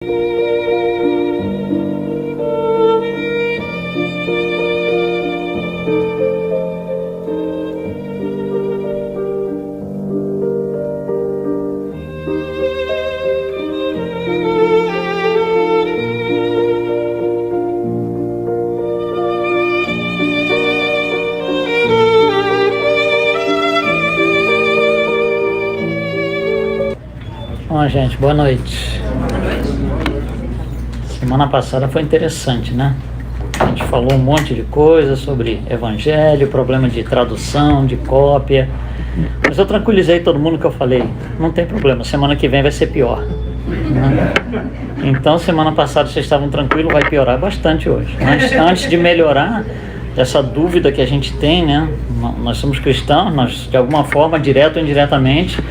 Bom, gente, boa noite. Semana passada foi interessante, né? A gente falou um monte de coisa sobre evangelho, problema de tradução, de cópia. Mas eu tranquilizei todo mundo que eu falei, não tem problema, semana que vem vai ser pior, né? Então, semana passada vocês estavam tranquilos, vai piorar bastante hoje. Mas antes de melhorar, essa dúvida que a gente tem, né? Nós somos cristãos, nós de alguma forma, direto ou indiretamente,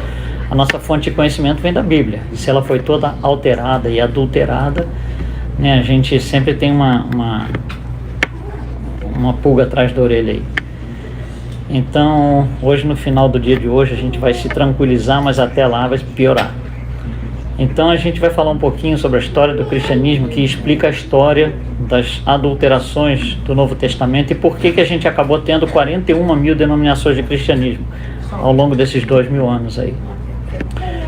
a nossa fonte de conhecimento vem da Bíblia. E se ela foi toda alterada e adulterada, né, a gente sempre tem uma pulga atrás da orelha aí. Então, hoje, no final do dia de hoje, a gente vai se tranquilizar, mas até lá vai piorar. Então, a gente vai falar um pouquinho sobre a história do cristianismo, que explica a história das adulterações do Novo Testamento e por que a gente acabou tendo 41 mil denominações de cristianismo ao longo desses 2000 anos aí.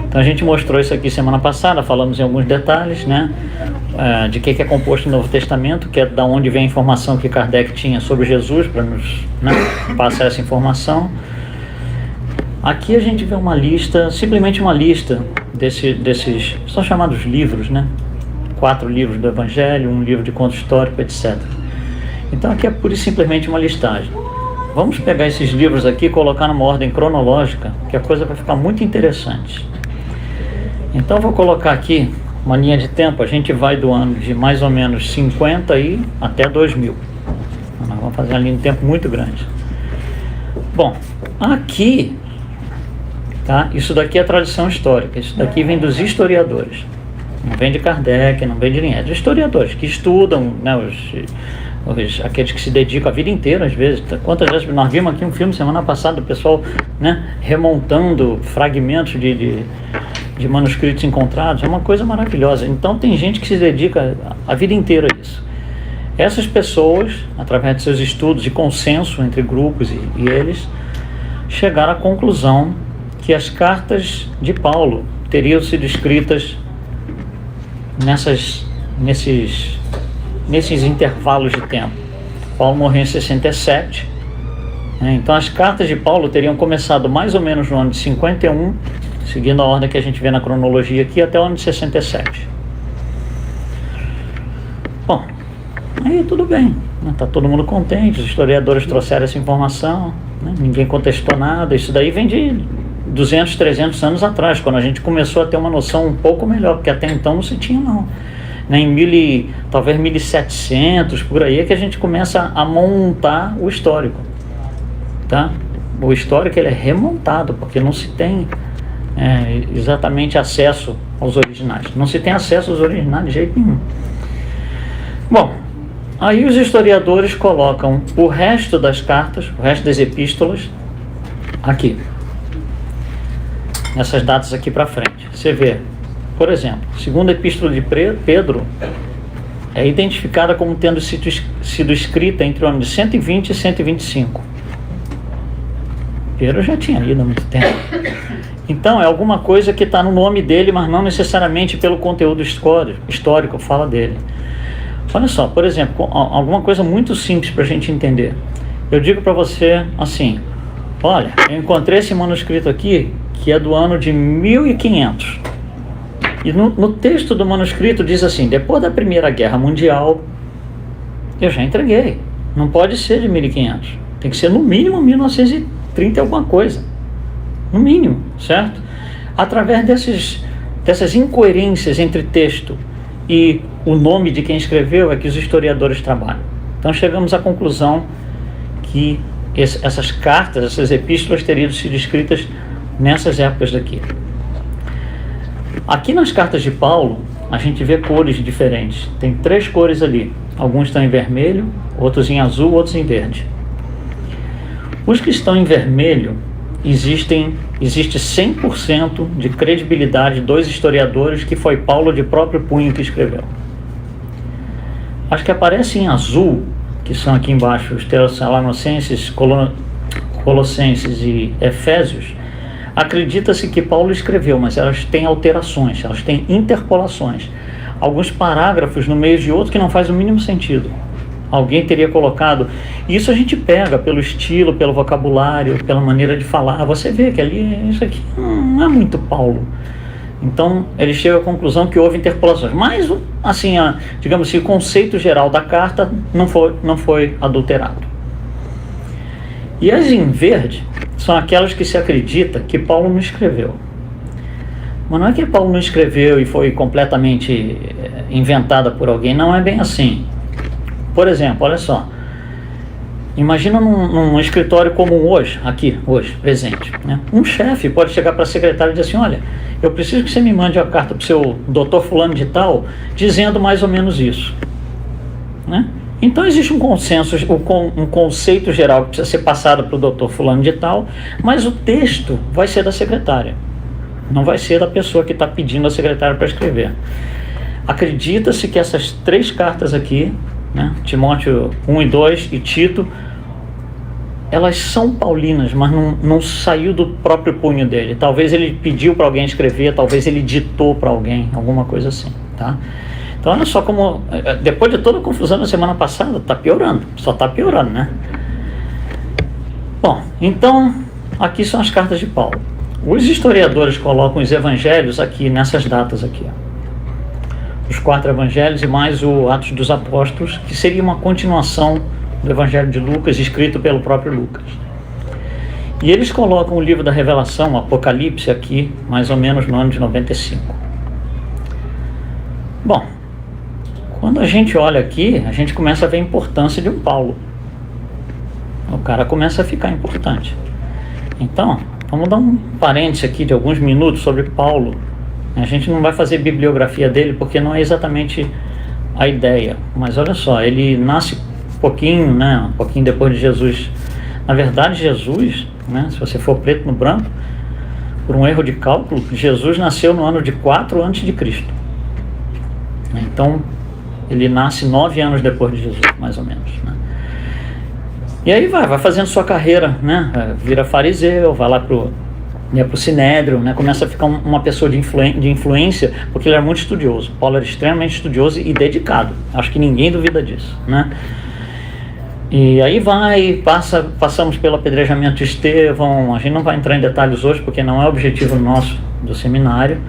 Então a gente mostrou isso aqui semana passada, falamos em alguns detalhes, né, de que é composto o Novo Testamento, que é da onde vem a informação que Kardec tinha sobre Jesus, para nos, né, passar essa informação. Aqui a gente vê uma lista, simplesmente uma lista desses, são chamados livros, né, 4 livros do Evangelho, um livro de conto histórico, etc. Então aqui é pura e simplesmente uma listagem. Vamos pegar esses livros aqui e colocar numa ordem cronológica, que a coisa vai ficar muito interessante. Então eu vou colocar aqui uma linha de tempo, a gente vai do ano de mais ou menos 50 aí até 2000. Nós vamos fazer uma linha de tempo muito grande. Bom, aqui, tá? Isso daqui é a tradição histórica, isso daqui vem dos historiadores. Não vem de Kardec, não vem de ninguém, é dos historiadores que estudam, né, aqueles que se dedicam a vida inteira, às vezes. Quantas vezes nós vimos aqui um filme semana passada, o pessoal, né, remontando fragmentos de manuscritos encontrados, é uma coisa maravilhosa. Então tem gente que se dedica a vida inteira a isso. Essas pessoas, através de seus estudos e consenso entre grupos e eles, chegaram à conclusão que as cartas de Paulo teriam sido escritas nesses intervalos de tempo. Paulo morreu em 67, né? Então as cartas de Paulo teriam começado mais ou menos no ano de 51, seguindo a ordem que a gente vê na cronologia aqui, até o ano de 67. Bom, aí tudo bem, né? Tá todo mundo contente, os historiadores trouxeram essa informação, né? Ninguém contestou nada. Isso daí vem de 200, 300 anos atrás, quando a gente começou a ter uma noção um pouco melhor, porque até então não se tinha não. Talvez 1700, por aí, é que a gente começa a montar o histórico, tá? O histórico, ele é remontado, porque não se tem exatamente acesso aos originais. Não se tem acesso aos originais de jeito nenhum. Bom, aí os historiadores colocam o resto das cartas, o resto das epístolas, aqui, nessas datas aqui para frente. Você vê, por exemplo, a segunda epístola de Pedro é identificada como tendo sido escrita entre o ano de 120 e 125. Pedro já tinha lido há muito tempo. Então é alguma coisa que está no nome dele, mas não necessariamente pelo conteúdo histórico fala dele. Olha só, por exemplo, alguma coisa muito simples para a gente entender. Eu digo para você assim: olha, eu encontrei esse manuscrito aqui, que é do ano de 1500. E no texto do manuscrito diz assim: depois da Primeira Guerra Mundial, eu já entreguei. Não pode ser de 1500. Tem que ser no mínimo 1930 e alguma coisa. No mínimo, certo? Através dessas incoerências entre texto e o nome de quem escreveu é que os historiadores trabalham. Então chegamos à conclusão que essas cartas, essas epístolas teriam sido escritas nessas épocas daqui. Aqui nas cartas de Paulo, a gente vê cores diferentes. Tem 3 cores ali. Alguns estão em vermelho, outros em azul, outros em verde. Os que estão em vermelho, existem existe 100% de credibilidade dos historiadores que foi Paulo de próprio punho que escreveu. Acho que aparece em azul, que são aqui embaixo os Tessalonicenses, Colossenses e Efésios. Acredita-se que Paulo escreveu, mas elas têm alterações, elas têm interpolações. Alguns parágrafos no meio de outro que não faz o mínimo sentido. Alguém teria colocado. Isso a gente pega pelo estilo, pelo vocabulário, pela maneira de falar. Você vê que ali, isso aqui não é muito Paulo. Então, ele chega à conclusão que houve interpolações. Mas, assim, digamos assim, o conceito geral da carta não foi adulterado. E as em verde são aquelas que se acredita que Paulo não escreveu. Mas não é que Paulo não escreveu e foi completamente inventada por alguém. Não é bem assim. Por exemplo, olha só. Imagina num escritório comum hoje, presente, né? Um chefe pode chegar para a secretária e dizer assim: olha, eu preciso que você me mande uma carta para o seu doutor fulano de tal, dizendo mais ou menos isso, né? Então existe um consenso, um conceito geral que precisa ser passado para o doutor fulano de tal, mas o texto vai ser da secretária, não vai ser da pessoa que está pedindo a secretária para escrever. Acredita-se que essas 3 cartas aqui, né, Timóteo 1 e 2 e Tito, elas são paulinas, mas não saiu do próprio punho dele. Talvez ele pediu para alguém escrever, talvez ele ditou para alguém, alguma coisa assim, tá? Então olha só como, depois de toda a confusão da semana passada, está piorando, só está piorando, né? Bom, então aqui são as cartas de Paulo. Os historiadores colocam os evangelhos aqui, nessas datas aqui, ó. Os 4 evangelhos e mais o Atos dos Apóstolos, que seria uma continuação do Evangelho de Lucas, escrito pelo próprio Lucas. E eles colocam o livro da Revelação, o Apocalipse, aqui, mais ou menos no ano de 95. Bom, quando a gente olha aqui, a gente começa a ver a importância de um Paulo. O cara começa a ficar importante. Então, vamos dar um parêntese aqui de alguns minutos sobre Paulo. A gente não vai fazer bibliografia dele, porque não é exatamente a ideia. Mas olha só, ele nasce um pouquinho depois de Jesus. Na verdade, Jesus, né, se você for preto no branco, por um erro de cálculo, Jesus nasceu no ano de 4 a.C. Então, ele nasce 9 anos depois de Jesus, mais ou menos, né? E aí vai fazendo sua carreira, né? Vira fariseu, vai lá pro Sinédrio, né? Começa a ficar uma pessoa de influência, porque ele era muito estudioso. Paulo era extremamente estudioso e dedicado. Acho que ninguém duvida disso, né? E aí passamos pelo apedrejamento de Estevão. A gente não vai entrar em detalhes hoje, porque não é objetivo nosso do seminário,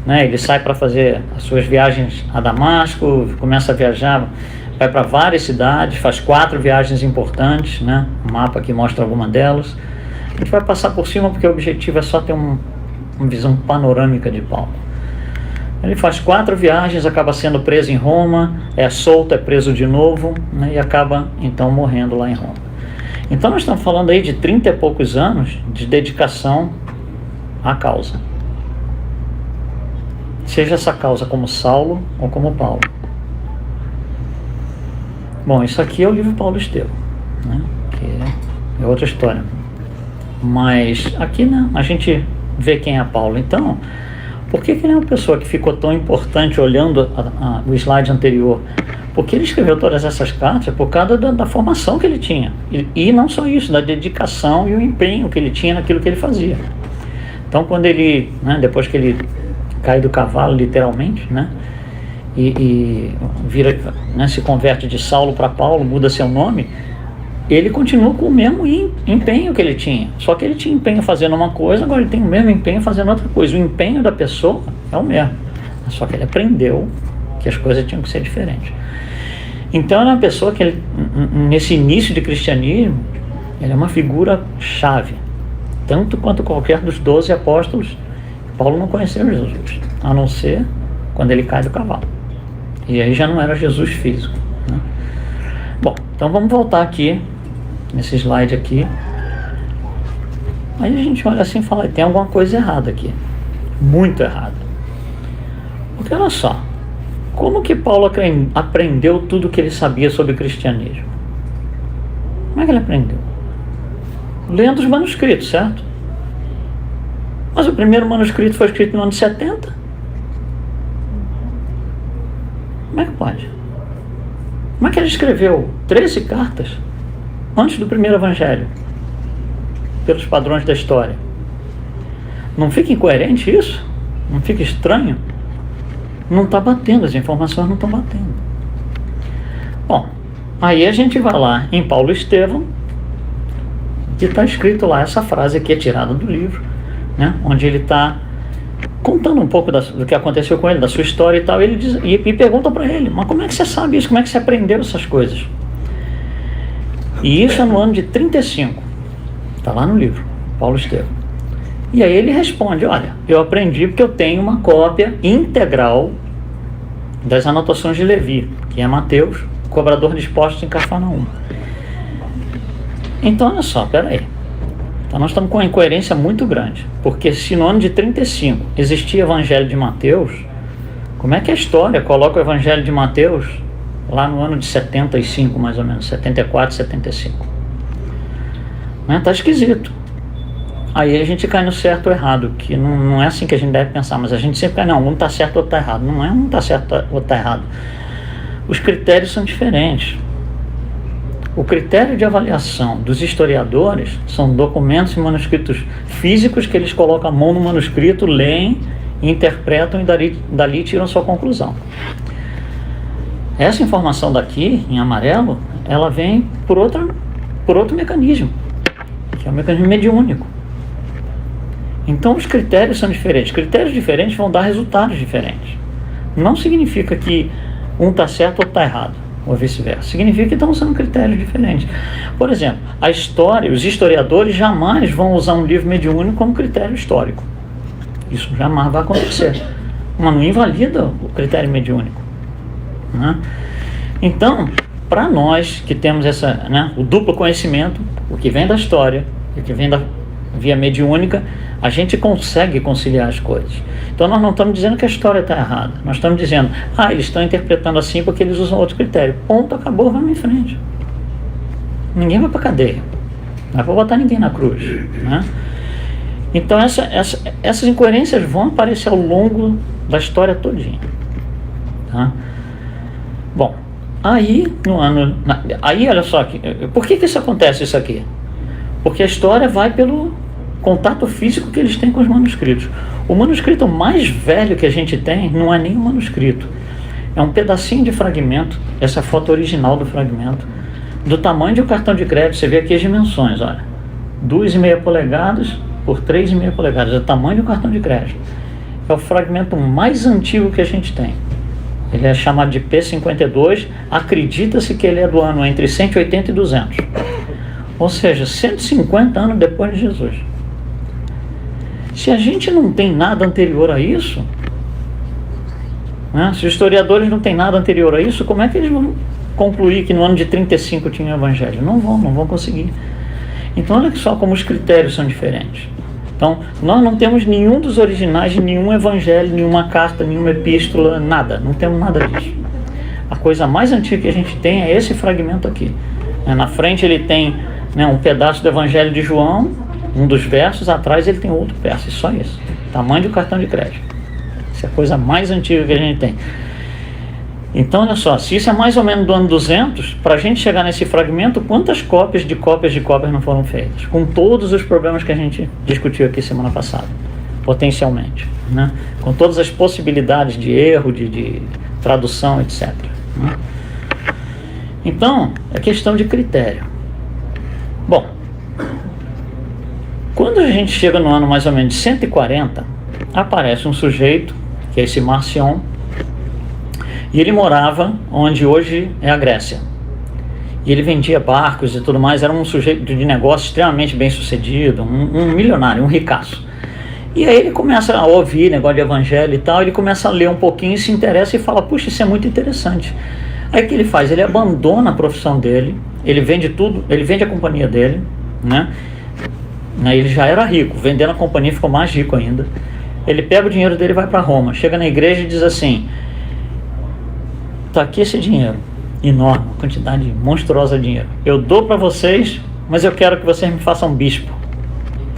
né? Ele sai para fazer as suas viagens a Damasco, começa a viajar, vai para várias cidades, faz 4 viagens importantes, né? O mapa aqui mostra alguma delas. A gente vai passar por cima, porque o objetivo é só ter uma visão panorâmica de Paulo. Ele faz 4 viagens, acaba sendo preso em Roma, é solto, é preso de novo, né, e acaba então morrendo lá em Roma. Então nós estamos falando aí de 30 e poucos anos de dedicação à causa. Seja essa causa como Saulo ou como Paulo. Bom, isso aqui é o livro Paulo Estevão, né, que é outra história. Mas aqui, né, a gente vê quem é Paulo. Então, por que ele é uma pessoa que ficou tão importante olhando o slide anterior? Porque ele escreveu todas essas cartas por causa da formação que ele tinha. E não só isso, da dedicação e o empenho que ele tinha naquilo que ele fazia. Então, quando ele, né, depois que ele cai do cavalo, literalmente, né, e vira, né, se converte de Saulo para Paulo, muda seu nome, ele continua com o mesmo empenho que ele tinha. Só que ele tinha empenho fazendo uma coisa, agora ele tem o mesmo empenho fazendo outra coisa. O empenho da pessoa é o mesmo. Só que ele aprendeu que as coisas tinham que ser diferentes. Então ele é uma pessoa que, nesse início de cristianismo, ele é uma figura chave. Tanto quanto qualquer dos 12 apóstolos. Paulo não conheceu Jesus, a não ser quando ele cai do cavalo. E aí já não era Jesus físico, né? Bom, então vamos voltar aqui nesse slide aqui. Aí a gente olha assim e fala: tem alguma coisa errada aqui, muito errada. Porque olha só, como que Paulo aprendeu tudo o que ele sabia sobre o cristianismo? Como é que ele aprendeu? Lendo os manuscritos, certo? Mas o primeiro manuscrito foi escrito no ano 70. Como é que pode? Como é que ele escreveu 13 cartas antes do primeiro evangelho? Pelos padrões da história. Não fica incoerente isso? Não fica estranho? Não está batendo, as informações não estão batendo. Bom, aí a gente vai lá em Paulo Estevão, que está escrito lá essa frase que é tirada do livro, né, onde ele está contando um pouco do que aconteceu com ele, da sua história e tal. Ele diz, e pergunta para ele, mas como é que você sabe isso? Como é que você aprendeu essas coisas? E isso é no ano de 35. Está lá no livro, Paulo Estevão. E aí ele responde, olha, eu aprendi porque eu tenho uma cópia integral das anotações de Levi, que é Mateus, cobrador de impostos em Cafarnaum. Então, olha só, peraí. Então nós estamos com uma incoerência muito grande, porque se no ano de 35 existia o Evangelho de Mateus, como é que a história coloca o Evangelho de Mateus lá no ano de 75, mais ou menos, 74, 75? Está esquisito. Aí a gente cai no certo ou errado, que não é assim que a gente deve pensar, mas a gente sempre cai, não, um está certo, outro está errado. Não é um está certo, outro está errado. Os critérios são diferentes. O critério de avaliação dos historiadores são documentos e manuscritos físicos que eles colocam a mão no manuscrito, leem, interpretam e dali tiram sua conclusão. Essa informação daqui, em amarelo, ela vem por outro mecanismo, que é o mecanismo mediúnico. Então os critérios são diferentes. Critérios diferentes vão dar resultados diferentes. Não significa que um está certo ou está errado, ou vice-versa. Significa que estão usando critérios diferentes. Por exemplo, a história, os historiadores jamais vão usar um livro mediúnico como critério histórico. Isso jamais vai acontecer. Mas não invalida o critério mediúnico, né? Então, para nós que temos o duplo conhecimento, o que vem da história e o que vem da via mediúnica, a gente consegue conciliar as coisas. Então nós não estamos dizendo que a história está errada, nós estamos dizendo, eles estão interpretando assim porque eles usam outro critério. Ponto, acabou, vamos em frente. Ninguém vai para cadeia, não é para botar ninguém na cruz, né? Então essas incoerências vão aparecer ao longo da história todinha, tá? Bom, aí olha só, por que isso acontece, isso aqui? Porque a história vai pelo contato físico que eles têm com os manuscritos. O manuscrito mais velho que a gente tem não é nem um manuscrito, é um pedacinho de fragmento. Essa é a foto original do fragmento, do tamanho de um cartão de crédito. Você vê aqui as dimensões, olha, 2,5 polegadas por 3,5 polegadas, é o tamanho de um cartão de crédito. É o fragmento mais antigo que a gente tem. Ele é chamado de P52, acredita-se que ele é do ano entre 180 e 200. Ou seja, 150 anos depois de Jesus. Se a gente não tem nada anterior a isso, né, se os historiadores não têm nada anterior a isso, como é que eles vão concluir que no ano de 35 tinha o Evangelho? Não vão conseguir. Então olha só como os critérios são diferentes. Então nós não temos nenhum dos originais de nenhum Evangelho, nenhuma carta, nenhuma epístola, nada. Não temos nada disso. A coisa mais antiga que a gente tem é esse fragmento aqui. Na frente ele tem um pedaço do Evangelho de João, um dos versos, atrás ele tem outro verso, e só isso. Tamanho do cartão de crédito. Essa é a coisa mais antiga que a gente tem. Então, olha só, se isso é mais ou menos do ano 200, para a gente chegar nesse fragmento, quantas cópias não foram feitas? Com todos os problemas que a gente discutiu aqui semana passada, potencialmente, né? Com todas as possibilidades de erro, de tradução, etc, né? Então, é questão de critério. Bom, quando a gente chega no ano mais ou menos de 140, aparece um sujeito, que é esse Marcion, e ele morava onde hoje é a Grécia. E ele vendia barcos e tudo mais, era um sujeito de negócio extremamente bem sucedido, um milionário, um ricaço. E aí ele começa a ouvir negócio de evangelho e tal, ele começa a ler um pouquinho, se interessa e fala, puxa, isso é muito interessante. Aí o que ele faz? Ele abandona a profissão dele, ele vende tudo, ele vende a companhia dele, né? Ele já era rico, vendendo a companhia ficou mais rico ainda. Ele pega o dinheiro dele e vai para Roma, chega na igreja e diz assim, está aqui esse dinheiro, enorme, uma quantidade monstruosa de dinheiro. Eu dou para vocês, mas eu quero que vocês me façam bispo.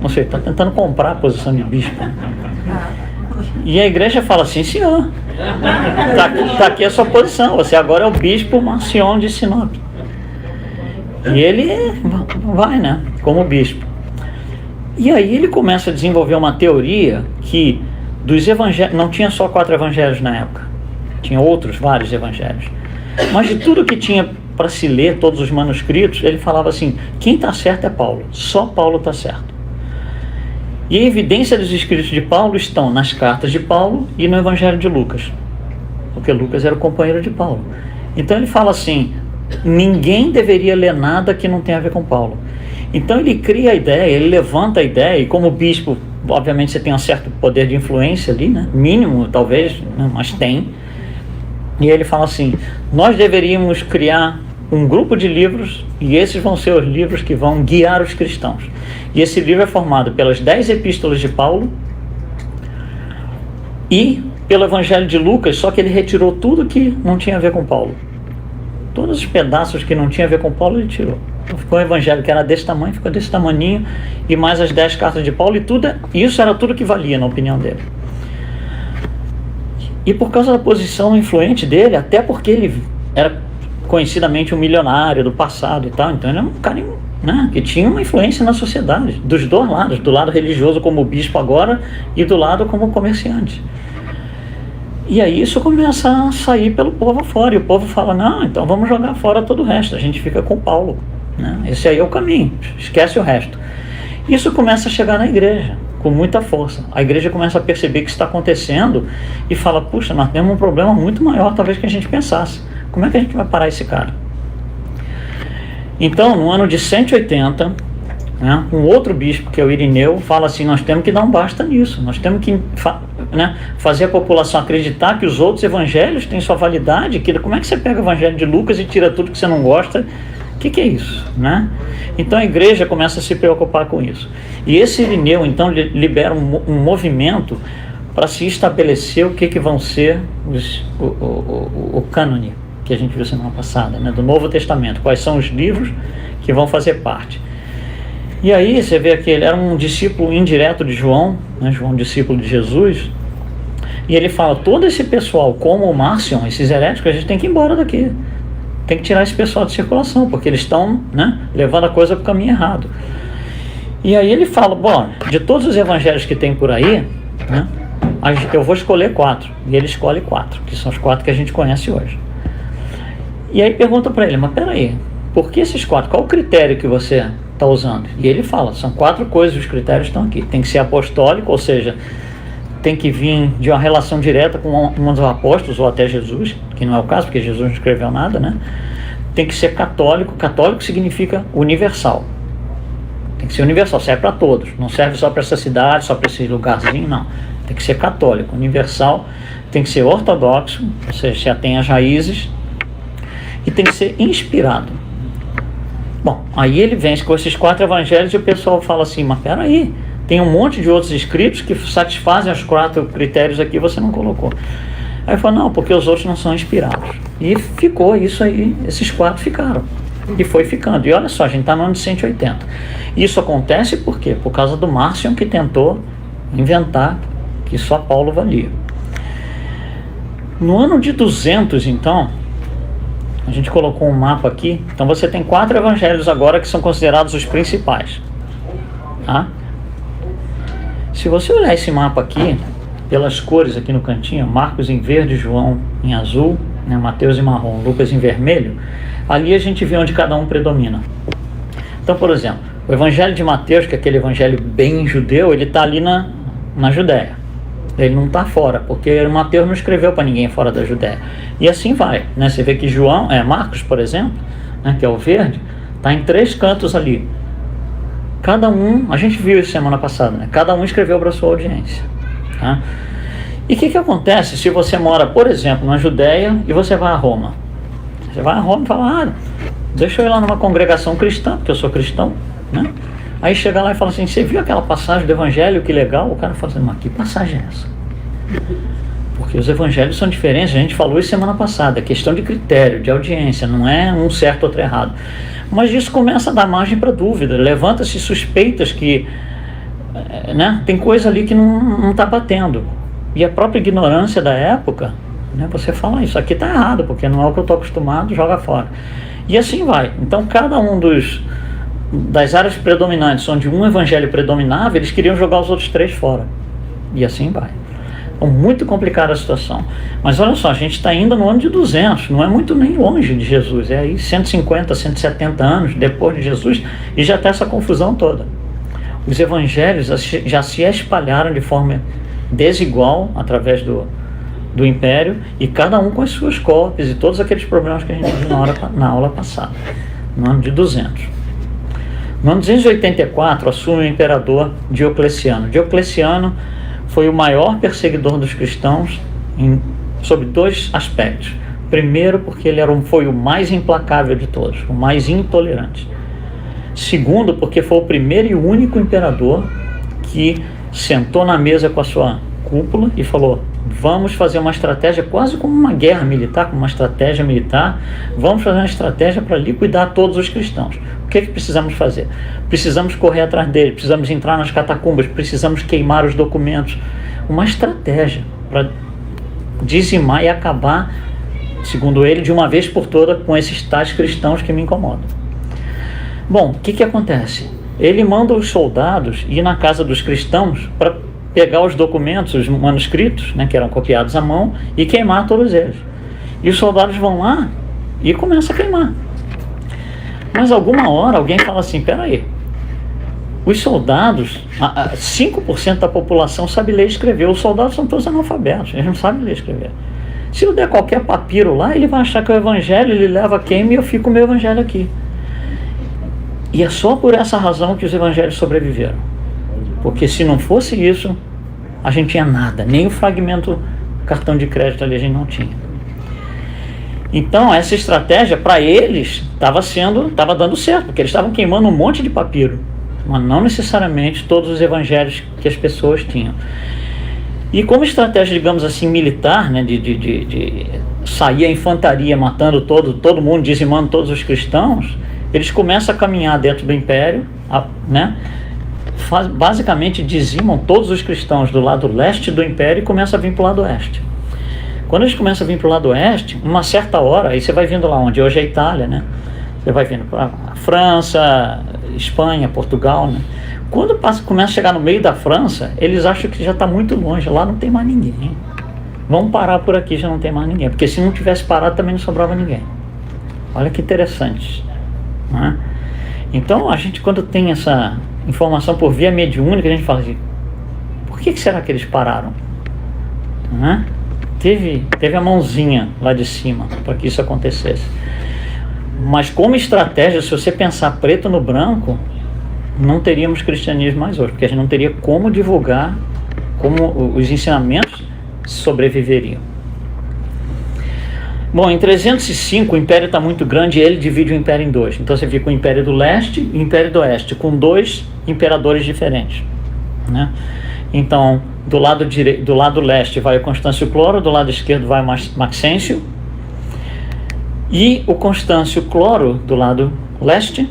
Ou seja, está tentando comprar a posição de bispo. E a igreja fala assim, senhor, está aqui a sua posição, você agora é o bispo Marcion de Sinop. E ele vai, né, como bispo. E aí ele começa a desenvolver uma teoria que dos evangelhos, não tinha só 4 evangelhos na época, tinha outros vários evangelhos, mas de tudo que tinha para se ler, todos os manuscritos, ele falava assim, quem está certo é Paulo, só Paulo está certo. E a evidência dos escritos de Paulo estão nas cartas de Paulo e no evangelho de Lucas, porque Lucas era o companheiro de Paulo. Então ele fala assim, ninguém deveria ler nada que não tenha a ver com Paulo. Então ele cria a ideia, ele levanta a ideia, e como bispo, obviamente você tem um certo poder de influência ali, né? Mínimo talvez, né? Mas tem. E ele fala assim, nós deveríamos criar um grupo de livros, e esses vão ser os livros que vão guiar os cristãos. E esse livro é formado pelas 10 epístolas de Paulo e pelo evangelho de Lucas, só que ele retirou tudo que não tinha a ver com Paulo. Todos os pedaços que não tinha a ver com Paulo ele tirou. Então ficou um evangelho que era desse tamanho, ficou desse tamaninho, e mais as 10 cartas de Paulo, e isso era tudo que valia na opinião dele. E por causa da posição influente dele, até porque ele era conhecidamente um milionário do passado e tal, então ele era um cara, né, que tinha uma influência na sociedade, dos dois lados, do lado religioso como bispo agora, e do lado como comerciante. E aí isso começa a sair pelo povo fora, e o povo fala, não, então vamos jogar fora todo o resto, a gente fica com Paulo, né? Esse aí é o caminho, esquece o resto. Isso começa a chegar na igreja, com muita força. A igreja começa a perceber que isso está acontecendo, e fala, puxa, nós temos um problema muito maior talvez que a gente pensasse, como é que a gente vai parar esse cara? Então, no ano de 180, né, um outro bispo, que é o Irineu, fala assim, nós temos que dar um basta nisso, nós temos que fazer a população acreditar que os outros evangelhos têm sua validade, que como é que você pega o evangelho de Lucas e tira tudo que você não gosta? O que é isso? Né? Então a igreja começa a se preocupar com isso. E esse Irineu, então, libera um movimento para se estabelecer o que vão ser o cânone, que a gente viu semana passada, né, do Novo Testamento, quais são os livros que vão fazer parte. E aí você vê que ele era um discípulo indireto de João, né, João, discípulo de Jesus, e ele fala, todo esse pessoal, como o Marcion, esses heréticos, a gente tem que ir embora daqui, tem que tirar esse pessoal de circulação, porque eles estão, né, levando a coisa para o caminho errado. E aí ele fala, bom, de todos os evangelhos que tem por aí, né, eu vou escolher 4, e ele escolhe 4, que são os 4 que a gente conhece hoje. E aí pergunta para ele, mas peraí, por que esses 4? Qual o critério que você está usando? E ele fala, são 4 coisas, os critérios estão aqui. Tem que ser apostólico, ou seja, tem que vir de uma relação direta com um dos apóstolos, ou até Jesus, que não é o caso, porque Jesus não escreveu nada, né? Tem que ser católico. Católico significa universal. Tem que ser universal, serve para todos. Não serve só para essa cidade, só para esse lugarzinho, não. Tem que ser católico, universal. Tem que ser ortodoxo, ou seja, já tem as raízes. E tem que ser inspirado. Bom, aí ele vem com esses 4 evangelhos e o pessoal fala assim, mas peraí, tem um monte de outros escritos que satisfazem os 4 critérios aqui, você não colocou. Aí ele falou, não, porque os outros não são inspirados. E ficou isso aí, esses 4 ficaram. E foi ficando. E olha só, a gente está no ano de 180. Isso acontece por quê? Por causa do Marcion, que tentou inventar que só Paulo valia. No ano de 200, então, a gente colocou um mapa aqui. Então você tem 4 evangelhos agora que são considerados os principais. Tá? Se você olhar esse mapa aqui, pelas cores aqui no cantinho, Marcos em verde, João em azul, né, Mateus em marrom, Lucas em vermelho, ali a gente vê onde cada um predomina. Então, por exemplo, o evangelho de Mateus, que é aquele evangelho bem judeu, ele está ali na Judéia. Ele não está fora, porque Mateus não escreveu para ninguém fora da Judéia. E assim vai, né? Você vê que Marcos, por exemplo, né, que é o verde, está em 3 cantos ali. Cada um, a gente viu isso semana passada, né? Cada um escreveu para a sua audiência. Tá? E o que acontece se você mora, por exemplo, na Judéia e você vai a Roma? Você vai a Roma e fala, deixa eu ir lá numa congregação cristã, porque eu sou cristão, né? Aí chega lá e fala assim, você viu aquela passagem do evangelho, que legal? O cara fala assim, mas que passagem é essa? Porque os evangelhos são diferentes, a gente falou isso semana passada, é questão de critério, de audiência, não é um certo ou outro errado. Mas isso começa a dar margem para dúvida, levanta-se suspeitas que né? Tem coisa ali que não está batendo. E a própria ignorância da época, né? Você fala, isso aqui está errado, porque não é o que eu estou acostumado, joga fora. E assim vai. Então cada um das áreas predominantes, onde um evangelho predominava, eles queriam jogar os outros 3 fora. E assim vai. Então, muito complicada a situação. Mas olha só, a gente está ainda no ano de 200, não é muito nem longe de Jesus, é aí 150, 170 anos depois de Jesus, e já está essa confusão toda. Os evangelhos já se espalharam de forma desigual através do império, e cada um com as suas cópias e todos aqueles problemas que a gente viu na aula passada, no ano de 200. No ano 284 assume o imperador Diocleciano. Diocleciano foi o maior perseguidor dos cristãos sob 2 aspectos. Primeiro, porque ele foi o mais implacável de todos, o mais intolerante. Segundo, porque foi o primeiro e único imperador que sentou na mesa com a sua cúpula e falou: vamos fazer uma estratégia quase como uma guerra militar, como uma estratégia militar, vamos fazer uma estratégia para liquidar todos os cristãos. O que precisamos fazer? Precisamos correr atrás dele, precisamos entrar nas catacumbas, precisamos queimar os documentos. Uma estratégia para dizimar e acabar, segundo ele, de uma vez por todas com esses tais cristãos que me incomodam. Bom, o que acontece? Ele manda os soldados ir na casa dos cristãos para pegar os documentos, os manuscritos, né, que eram copiados à mão, e queimar todos eles. E os soldados vão lá e começam a queimar. Mas alguma hora alguém fala assim: peraí, os soldados, 5% da população sabe ler e escrever, os soldados são todos analfabetos, eles não sabem ler e escrever. Se eu der qualquer papiro lá, ele vai achar que é o evangelho, ele leva queima e eu fico com o meu evangelho aqui. E é só por essa razão que os evangelhos sobreviveram. Porque se não fosse isso, a gente tinha nada, nem o fragmento cartão de crédito ali a gente não tinha. Então essa estratégia para eles estava dando certo, porque eles estavam queimando um monte de papiro, mas não necessariamente todos os evangelhos que as pessoas tinham. E como estratégia, digamos assim, militar, né, de sair a infantaria matando todo mundo, dizimando todos os cristãos, eles começam a caminhar dentro do império, né? Basicamente dizimam todos os cristãos do lado leste do império e começam a vir para o lado oeste. Quando eles começam a vir para o lado oeste, uma certa hora, aí você vai vindo lá onde hoje é a Itália, né? Você vai vindo para a França, Espanha, Portugal, né? Quando começa a chegar no meio da França, eles acham que já está muito longe, lá não tem mais ninguém. Vamos parar por aqui, já não tem mais ninguém, porque se não tivesse parado também não sobrava ninguém. Olha que interessante, né? Então a gente, quando tem essa informação por via mediúnica, a gente fala assim: por que será que eles pararam? Né? Teve a mãozinha lá de cima para que isso acontecesse. Mas como estratégia, se você pensar preto no branco, não teríamos cristianismo mais hoje, porque a gente não teria como divulgar, como os ensinamentos sobreviveriam. Bom, em 305 o império está muito grande e ele divide o império em 2. Então você fica o império do leste e o império do oeste, com 2 imperadores diferentes, né? Então, do lado leste vai o Constâncio Cloro, do lado esquerdo vai o Maxêncio, e o Constâncio Cloro, do lado leste,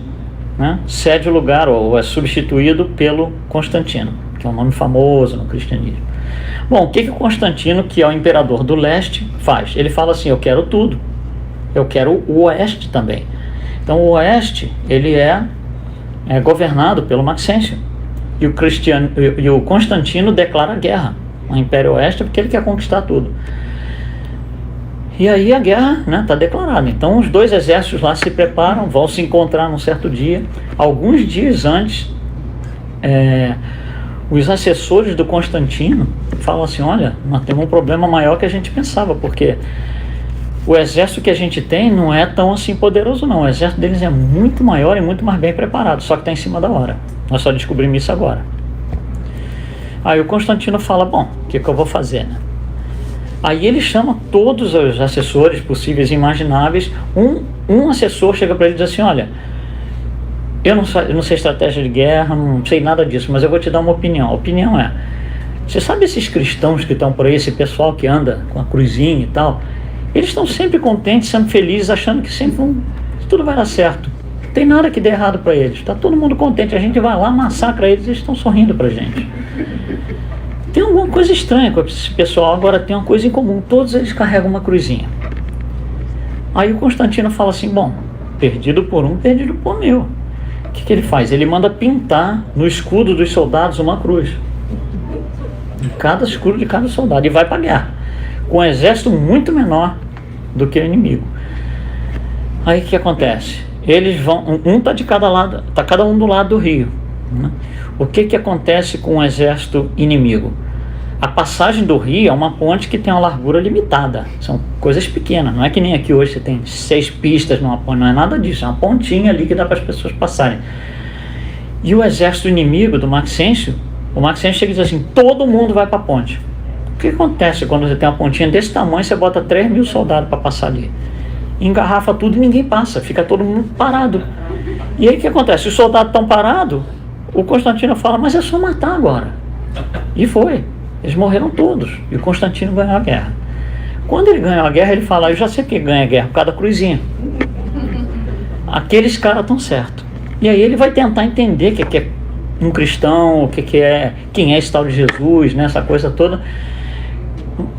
né, cede o lugar ou é substituído pelo Constantino, que é um nome famoso no cristianismo. Bom, o que o Constantino, que é o imperador do leste, faz? Ele fala assim: eu quero tudo, eu quero o oeste também. Então o oeste, ele é governado pelo Maxêncio, e o Constantino declara guerra ao Império Oeste, porque ele quer conquistar tudo. E aí a guerra está declarada. Então os 2 exércitos lá se preparam, vão se encontrar num certo dia. Alguns dias antes, os assessores do Constantino falam assim: olha, nós temos um problema maior que a gente pensava, porque o exército que a gente tem não é tão assim poderoso não. O exército deles é muito maior e muito mais bem preparado, só que está em cima da hora. Nós só descobrimos isso agora. Aí o Constantino fala: bom, o que eu vou fazer, né? Aí ele chama todos os assessores possíveis e imagináveis. Um assessor chega para ele e diz assim: olha, eu não sei estratégia de guerra, não sei nada disso, mas eu vou te dar uma opinião. A opinião é: você sabe esses cristãos que estão por aí, esse pessoal que anda com a cruzinha e tal, eles estão sempre contentes, sempre felizes, achando que sempre tudo vai dar certo. Não tem nada que dê errado para eles. Está todo mundo contente. A gente vai lá, massacra eles, eles estão sorrindo para a gente. Tem alguma coisa estranha com esse pessoal. Agora tem uma coisa em comum. Todos eles carregam uma cruzinha. Aí o Constantino fala assim, bom, perdido por um, perdido por mil. O que ele faz? Ele manda pintar no escudo dos soldados uma cruz. Em cada escudo de cada soldado. E vai para a guerra. Com um exército muito menor do que o inimigo. Aí o que acontece? Eles vão, tá de cada lado, tá cada um do lado do rio, né? O que acontece com o exército inimigo? A passagem do rio é uma ponte que tem uma largura limitada, são coisas pequenas, não é que nem aqui hoje você tem 6 pistas numa ponte, não é nada disso, é uma pontinha ali que dá para as pessoas passarem. E o exército inimigo do Maxêncio, o Maxêncio chega e diz assim, todo mundo vai para a ponte. O que acontece quando você tem uma pontinha desse tamanho, você bota 3.000 soldados para passar ali? Engarrafa tudo e ninguém passa, fica todo mundo parado. E aí o que acontece? Os soldados estão parados, o Constantino fala, mas é só matar agora. E foi. Eles morreram todos. E o Constantino ganhou a guerra. Quando ele ganhou a guerra, ele fala, eu já sei que ganha a guerra, por causa da cruzinha. Aqueles caras estão certos. E aí ele vai tentar entender o que é um cristão, quem é esse tal de Jesus, né, essa coisa toda.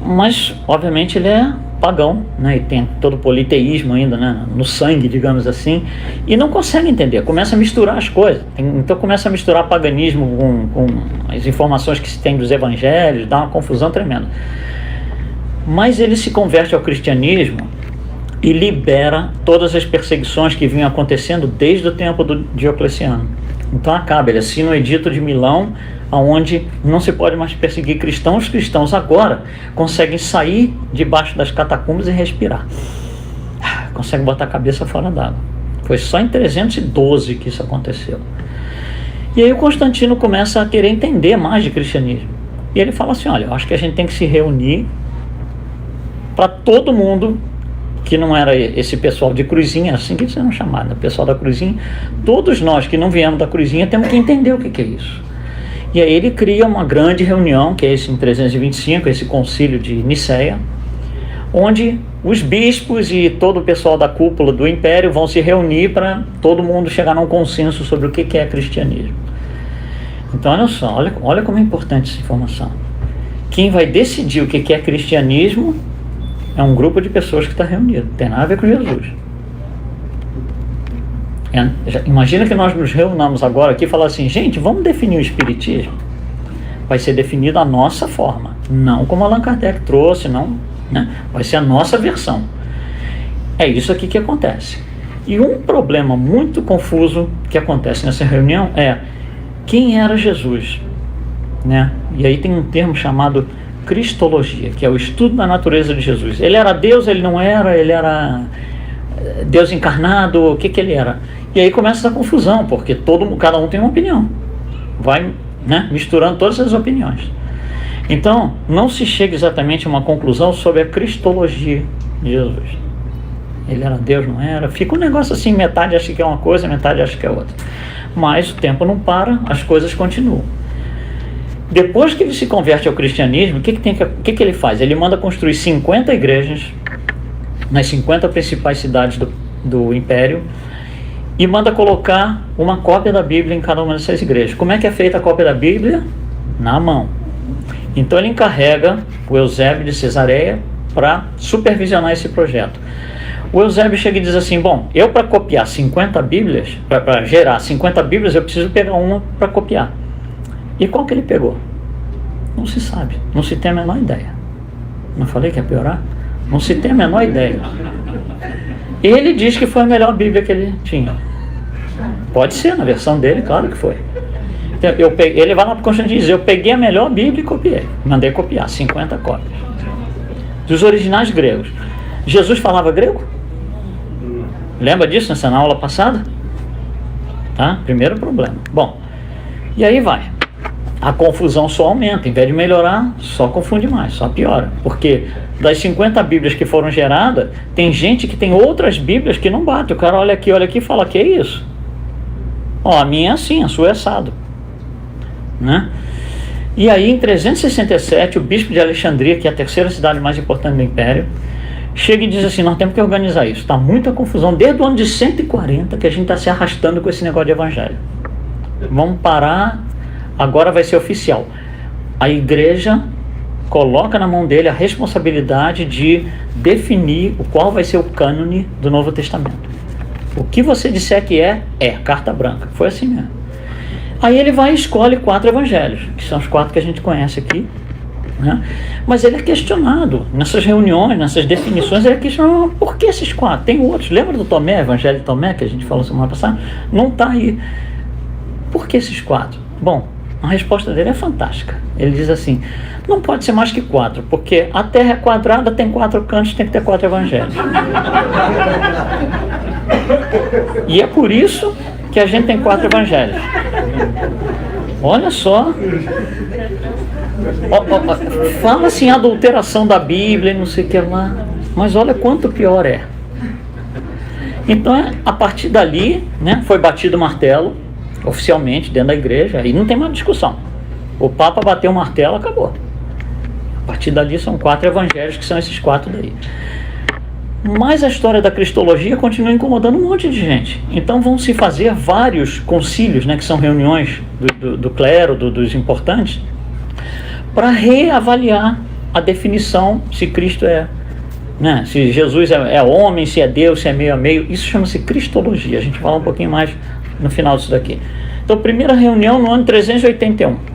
Mas, obviamente, ele é pagão, né, e tem todo o politeísmo ainda, né, no sangue, digamos assim, e não consegue entender, começa a misturar as coisas. Então começa a misturar paganismo com as informações que se tem dos evangelhos, dá uma confusão tremenda. Mas ele se converte ao cristianismo e libera todas as perseguições que vinham acontecendo desde o tempo do Diocleciano. Então acaba, ele assina o Edito de Milão, onde não se pode mais perseguir cristãos. Os cristãos agora conseguem sair debaixo das catacumbas e respirar. Conseguem botar a cabeça fora d'água. Foi só em 312 que isso aconteceu. E aí o Constantino começa a querer entender mais de cristianismo. E ele fala assim, olha, eu acho que a gente tem que se reunir para todo mundo, que não era esse pessoal de cruzinha, assim que eles eram chamados, o pessoal da cruzinha, todos nós que não viemos da cruzinha temos que entender o que é isso. E aí ele cria uma grande reunião, que é esse em 325, esse concílio de Niceia, onde os bispos e todo o pessoal da cúpula do império vão se reunir para todo mundo chegar num consenso sobre o que é cristianismo. Então olha só, olha como é importante essa informação. Quem vai decidir o que é cristianismo é um grupo de pessoas que está reunido, não tem nada a ver com Jesus. Imagina que nós nos reunamos agora aqui e falar assim, gente, vamos definir o espiritismo. Vai ser definido a nossa forma, não como Allan Kardec trouxe, não, né? Vai ser a nossa versão. É isso aqui que acontece. E um problema muito confuso que acontece nessa reunião é quem era Jesus, né? E aí tem um termo chamado cristologia, que é o estudo da natureza de Jesus. Ele era Deus, ele não era, ele era Deus encarnado, o que ele era? E aí começa essa confusão, porque cada um tem uma opinião. Vai, né, misturando todas as opiniões. Então, não se chega exatamente a uma conclusão sobre a cristologia de Jesus. Ele era Deus, não era? Fica um negócio assim, metade acha que é uma coisa, metade acha que é outra. Mas o tempo não para, as coisas continuam. Depois que ele se converte ao cristianismo, o que ele faz? Ele manda construir 50 igrejas nas 50 principais cidades do império e manda colocar uma cópia da Bíblia em cada uma dessas igrejas. Como é que é feita a cópia da Bíblia? Na mão. Então ele encarrega o Eusébio de Cesareia para supervisionar esse projeto. O Eusébio chega e diz assim, bom, eu para copiar 50 Bíblias, para gerar 50 Bíblias, eu preciso pegar uma para copiar. E qual que ele pegou? Não se sabe, não se tem a menor ideia. Não falei que ia piorar? Não se tem a menor ideia. Ele diz que foi a melhor Bíblia que ele tinha. Pode ser, na versão dele, claro que foi. Então, ele vai lá para o Constantino e diz, eu peguei a melhor Bíblia e copiei. Mandei copiar, 50 cópias. Dos originais gregos. Jesus falava grego? Lembra disso na aula passada? Tá? Primeiro problema. Bom, e aí vai. A confusão só aumenta, em vez de melhorar, só confunde mais, só piora. Porque das 50 Bíblias que foram geradas, tem gente que tem outras Bíblias que não bate. O cara olha aqui e fala, que é isso? Ó, a minha é assim, a sua é assado. Né? E aí, em 367, o bispo de Alexandria, que é a terceira cidade mais importante do Império, chega e diz assim, nós temos que organizar isso. Está muita confusão, desde o ano de 140 que a gente está se arrastando com esse negócio de evangelho. Vamos parar, agora vai ser oficial. A igreja coloca na mão dele a responsabilidade de definir qual vai ser o cânone do Novo Testamento. O que você disser que é carta branca. Foi assim mesmo. Aí ele vai e escolhe 4 evangelhos, que são os 4 que a gente conhece aqui, né? Mas ele é questionado nessas reuniões, nessas definições, ele é questionado, por que esses 4? Tem outros. Lembra do Tomé, Evangelho de Tomé, que a gente falou semana passada? Não está aí. Por que esses 4? Bom, a resposta dele é fantástica. Ele diz assim, não pode ser mais que 4, porque a Terra é quadrada, tem 4 cantos, tem que ter 4 evangelhos. E é por isso que a gente tem 4 evangelhos. Olha só. Fala assim, adulteração da Bíblia, não sei o que lá. Mas olha quanto pior é. Então, a partir dali, né, foi batido o martelo, oficialmente, dentro da igreja, aí não tem mais discussão. O Papa bateu o martelo, acabou. A partir dali são 4 evangelhos, que são esses 4 daí. Mas a história da cristologia continua incomodando um monte de gente. Então vão se fazer vários concílios, né, que são reuniões do clero, dos importantes, para reavaliar a definição se Cristo é, né, se Jesus é homem, se é Deus, se é meio a meio. Isso chama-se cristologia. A gente vai falar um pouquinho mais no final disso daqui. Então, primeira reunião no ano 381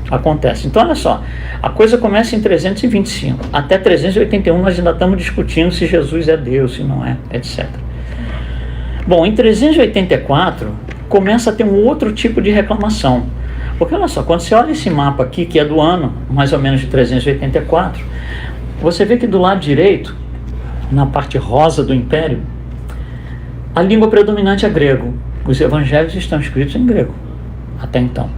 acontece. Então, olha só, a coisa começa em 325. Até 381 nós ainda estamos discutindo se Jesus é Deus, se não é, etc. Bom, em 384 começa a ter um outro tipo de reclamação. Porque olha só, quando você olha esse mapa aqui, que é do ano mais ou menos de 384, você vê que do lado direito, na parte rosa do Império, a língua predominante é grego. Os evangelhos estão escritos em grego, até então.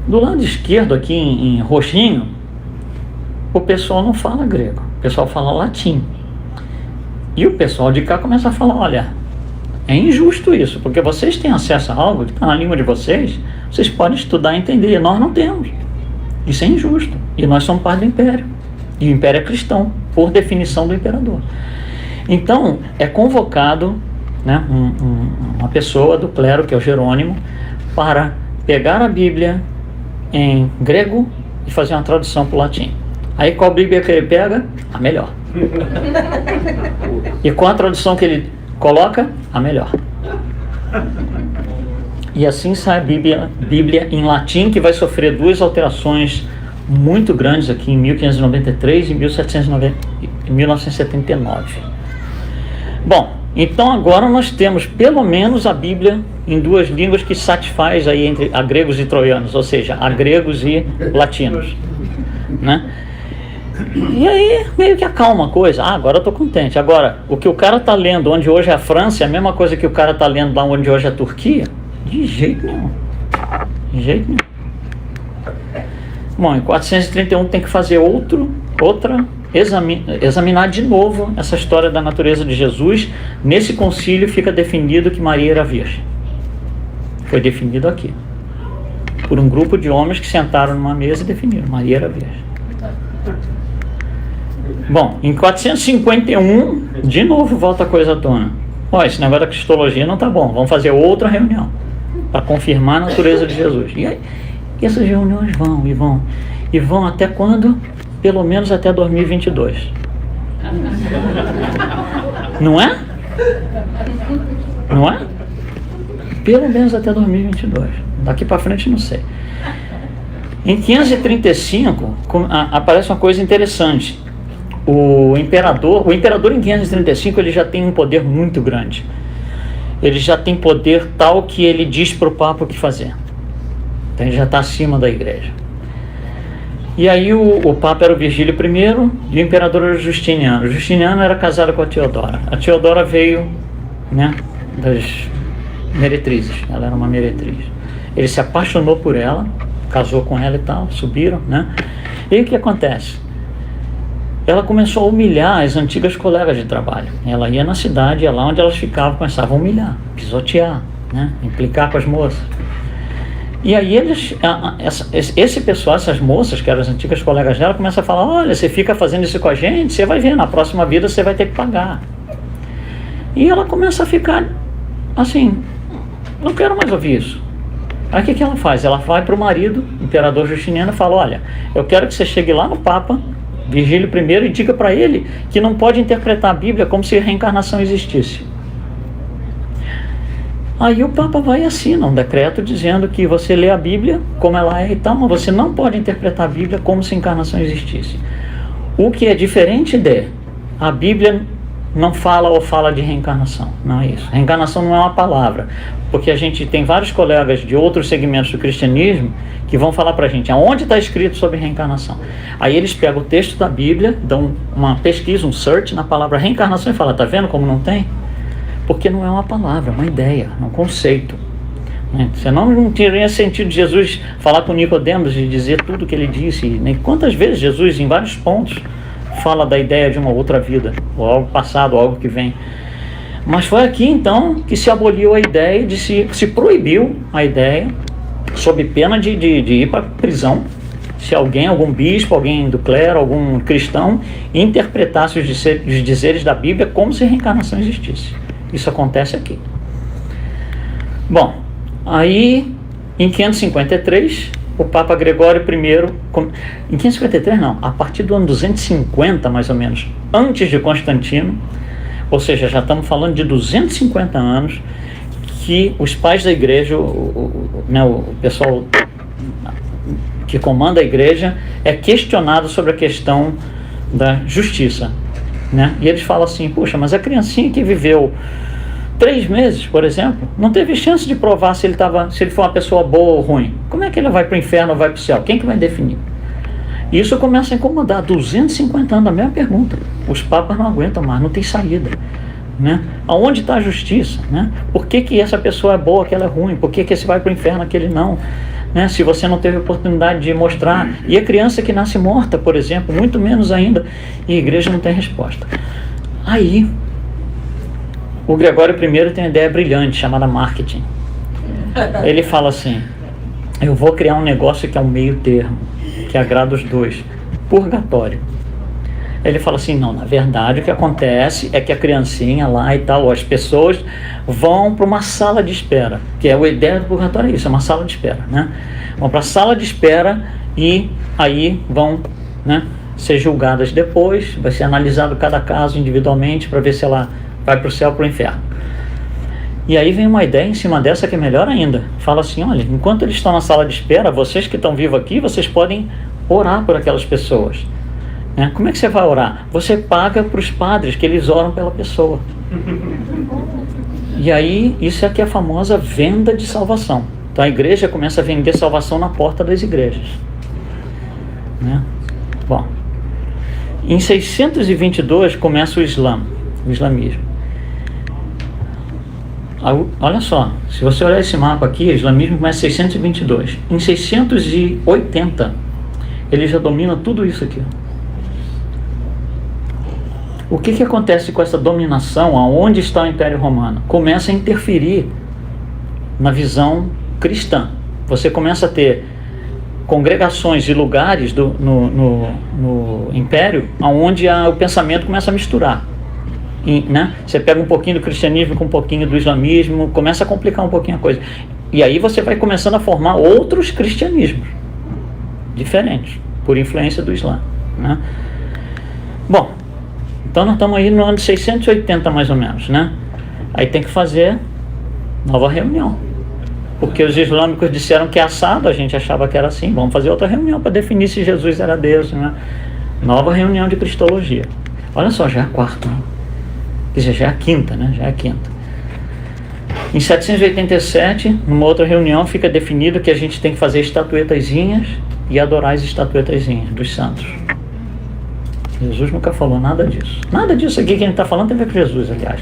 Do lado esquerdo, aqui em roxinho, o pessoal não fala grego, o pessoal fala latim. E o pessoal de cá começa a falar, olha, é injusto isso, porque vocês têm acesso a algo que está na língua de vocês, vocês podem estudar e entender, nós não temos. Isso é injusto, e nós somos parte do Império. E o Império é cristão, por definição do imperador. Então, é convocado, né, uma pessoa do clero, que é o Jerônimo, para pegar a Bíblia em grego e fazer uma tradução para o latim. Aí qual Bíblia que ele pega? A melhor. E qual a tradução que ele coloca? A melhor. E assim sai a Bíblia em latim, que vai sofrer 2 alterações muito grandes aqui em 1593 e 1979. Bom, então agora nós temos pelo menos a Bíblia em 2 línguas que satisfaz aí entre a gregos e troianos, ou seja, a gregos e latinos, né? E aí meio que acalma a coisa. Agora eu estou contente. Agora, o que o cara está lendo onde hoje é a França é a mesma coisa que o cara está lendo lá onde hoje é a Turquia? De jeito nenhum. De jeito nenhum. Bom, em 431 tem que fazer examinar de novo essa história da natureza de Jesus. Nesse concílio fica definido que Maria era virgem. Foi definido aqui, por um grupo de homens que sentaram numa mesa e definiram, Maria era virgem. Bom, em 451, de novo volta a coisa à tona. Esse negócio da cristologia não está bom, vamos fazer outra reunião para confirmar a natureza de Jesus. E aí, essas reuniões vão até quando? Pelo menos até 2022. Não é? Não é? Pelo menos até 2022. Daqui para frente não sei. Em 535 aparece uma coisa interessante. O imperador em 535 ele já tem um poder muito grande. Ele já tem poder tal que ele diz para o Papa o que fazer. Então ele já está acima da igreja. E aí o Papa era o Virgílio I e o imperador era o Justiniano. O Justiniano era casado com a Teodora. A Teodora veio, né, das meretrizes. Ela era uma meretriz. Ele se apaixonou por ela, casou com ela e tal, subiram, né? E aí o que acontece? Ela começou a humilhar as antigas colegas de trabalho. Ela ia na cidade, ia lá onde elas ficavam, começava a humilhar, pisotear, né? Implicar com as moças. E aí esse pessoal, essas moças, que eram as antigas colegas dela, começam a falar: olha, você fica fazendo isso com a gente, você vai ver, na próxima vida você vai ter que pagar. E ela começa a ficar assim: não quero mais ouvir isso. Aí o que ela faz? Ela vai para o marido, imperador Justiniano, e fala: olha, eu quero que você chegue lá no Papa Virgílio I e diga para ele que não pode interpretar a Bíblia como se a reencarnação existisse. Aí o Papa vai e assina um decreto dizendo que você lê a Bíblia como ela é e tal, mas você não pode interpretar a Bíblia como se a encarnação existisse. O que é diferente a Bíblia não fala ou fala de reencarnação. Não é isso. Reencarnação não é uma palavra, porque a gente tem vários colegas de outros segmentos do cristianismo que vão falar pra gente aonde está escrito sobre reencarnação. Aí eles pegam o texto da Bíblia, dão uma pesquisa, um search na palavra reencarnação e falam: tá vendo como não tem? Porque não é uma palavra, é uma ideia, é um conceito. Senão não teria sentido Jesus falar com Nicodemos e dizer tudo o que ele disse. Nem quantas vezes Jesus, em vários pontos, fala da ideia de uma outra vida, ou algo passado, ou algo que vem. Mas foi aqui então que se aboliu a ideia, se proibiu a ideia, sob pena de ir para a prisão, se algum bispo, alguém do clero, algum cristão, interpretasse os dizeres da Bíblia como se a reencarnação existisse. Isso acontece aqui. Bom, aí em 553, o Papa Gregório I, em 553 não, a partir do ano 250 mais ou menos, antes de Constantino, ou seja, já estamos falando de 250 anos, que os pais da igreja, o pessoal que comanda a igreja, é questionado sobre a questão da justiça, né? E eles falam assim: puxa, mas a criancinha que viveu 3 meses, por exemplo, não teve chance de provar se ele foi uma pessoa boa ou ruim. Como é que ele vai para o inferno ou vai para o céu? Quem que vai definir? E isso começa a incomodar. 250 anos, a mesma pergunta. Os papas não aguentam mais, não tem saída, né? Aonde está a justiça, né? Por que essa pessoa é boa, que ela é ruim? Por que esse vai para o inferno, aquele não? Né? Se você não teve oportunidade de mostrar. E a criança que nasce morta, por exemplo, muito menos ainda. E a igreja não tem resposta. Aí o Gregório I tem uma ideia brilhante chamada marketing. Ele fala assim: eu vou criar um negócio que é um meio termo, que agrada os dois, purgatório. Ele fala assim: não, na verdade o que acontece é que a criancinha lá e tal, as pessoas vão para uma sala de espera, que é a ideia do purgatório, é isso, é uma sala de espera, né? Vão para a sala de espera e aí vão, né, ser julgadas depois, vai ser analisado cada caso individualmente para ver se ela vai para o céu ou para o inferno. E aí vem uma ideia em cima dessa que é melhor ainda. Fala assim: olha, enquanto eles estão na sala de espera, vocês que estão vivos aqui, vocês podem orar por aquelas pessoas, né? Como é que você vai orar? Você paga para os padres que eles oram pela pessoa. E aí, isso aqui é a famosa venda de salvação. Então a igreja começa a vender salvação na porta das igrejas, né? Bom, em 622 começa o islamismo. Olha só, se você olhar esse mapa aqui, o islamismo começa em 622. Em 680, ele já domina tudo isso aqui. O que acontece com essa dominação? Aonde está o Império Romano? Começa a interferir na visão cristã. Você começa a ter congregações e lugares no Império onde o pensamento começa a misturar. Né? Você pega um pouquinho do cristianismo com um pouquinho do islamismo, começa a complicar um pouquinho a coisa. E aí você vai começando a formar outros cristianismos diferentes, por influência do Islã, né? Bom, então nós estamos aí no ano de 680 mais ou menos, né? Aí tem que fazer nova reunião, porque os islâmicos disseram que é assado, a gente achava que era assim, vamos fazer outra reunião para definir se Jesus era Deus, né? Nova reunião de cristologia. Olha só, já é a quarta, né? Quer dizer, já é a quinta, né? Já é a quinta. Em 787, numa outra reunião, fica definido que a gente tem que fazer estatuetazinhas e adorar as estatuetazinhas dos santos. Jesus nunca falou nada disso. Nada disso aqui que a gente está falando tem a ver com Jesus, aliás.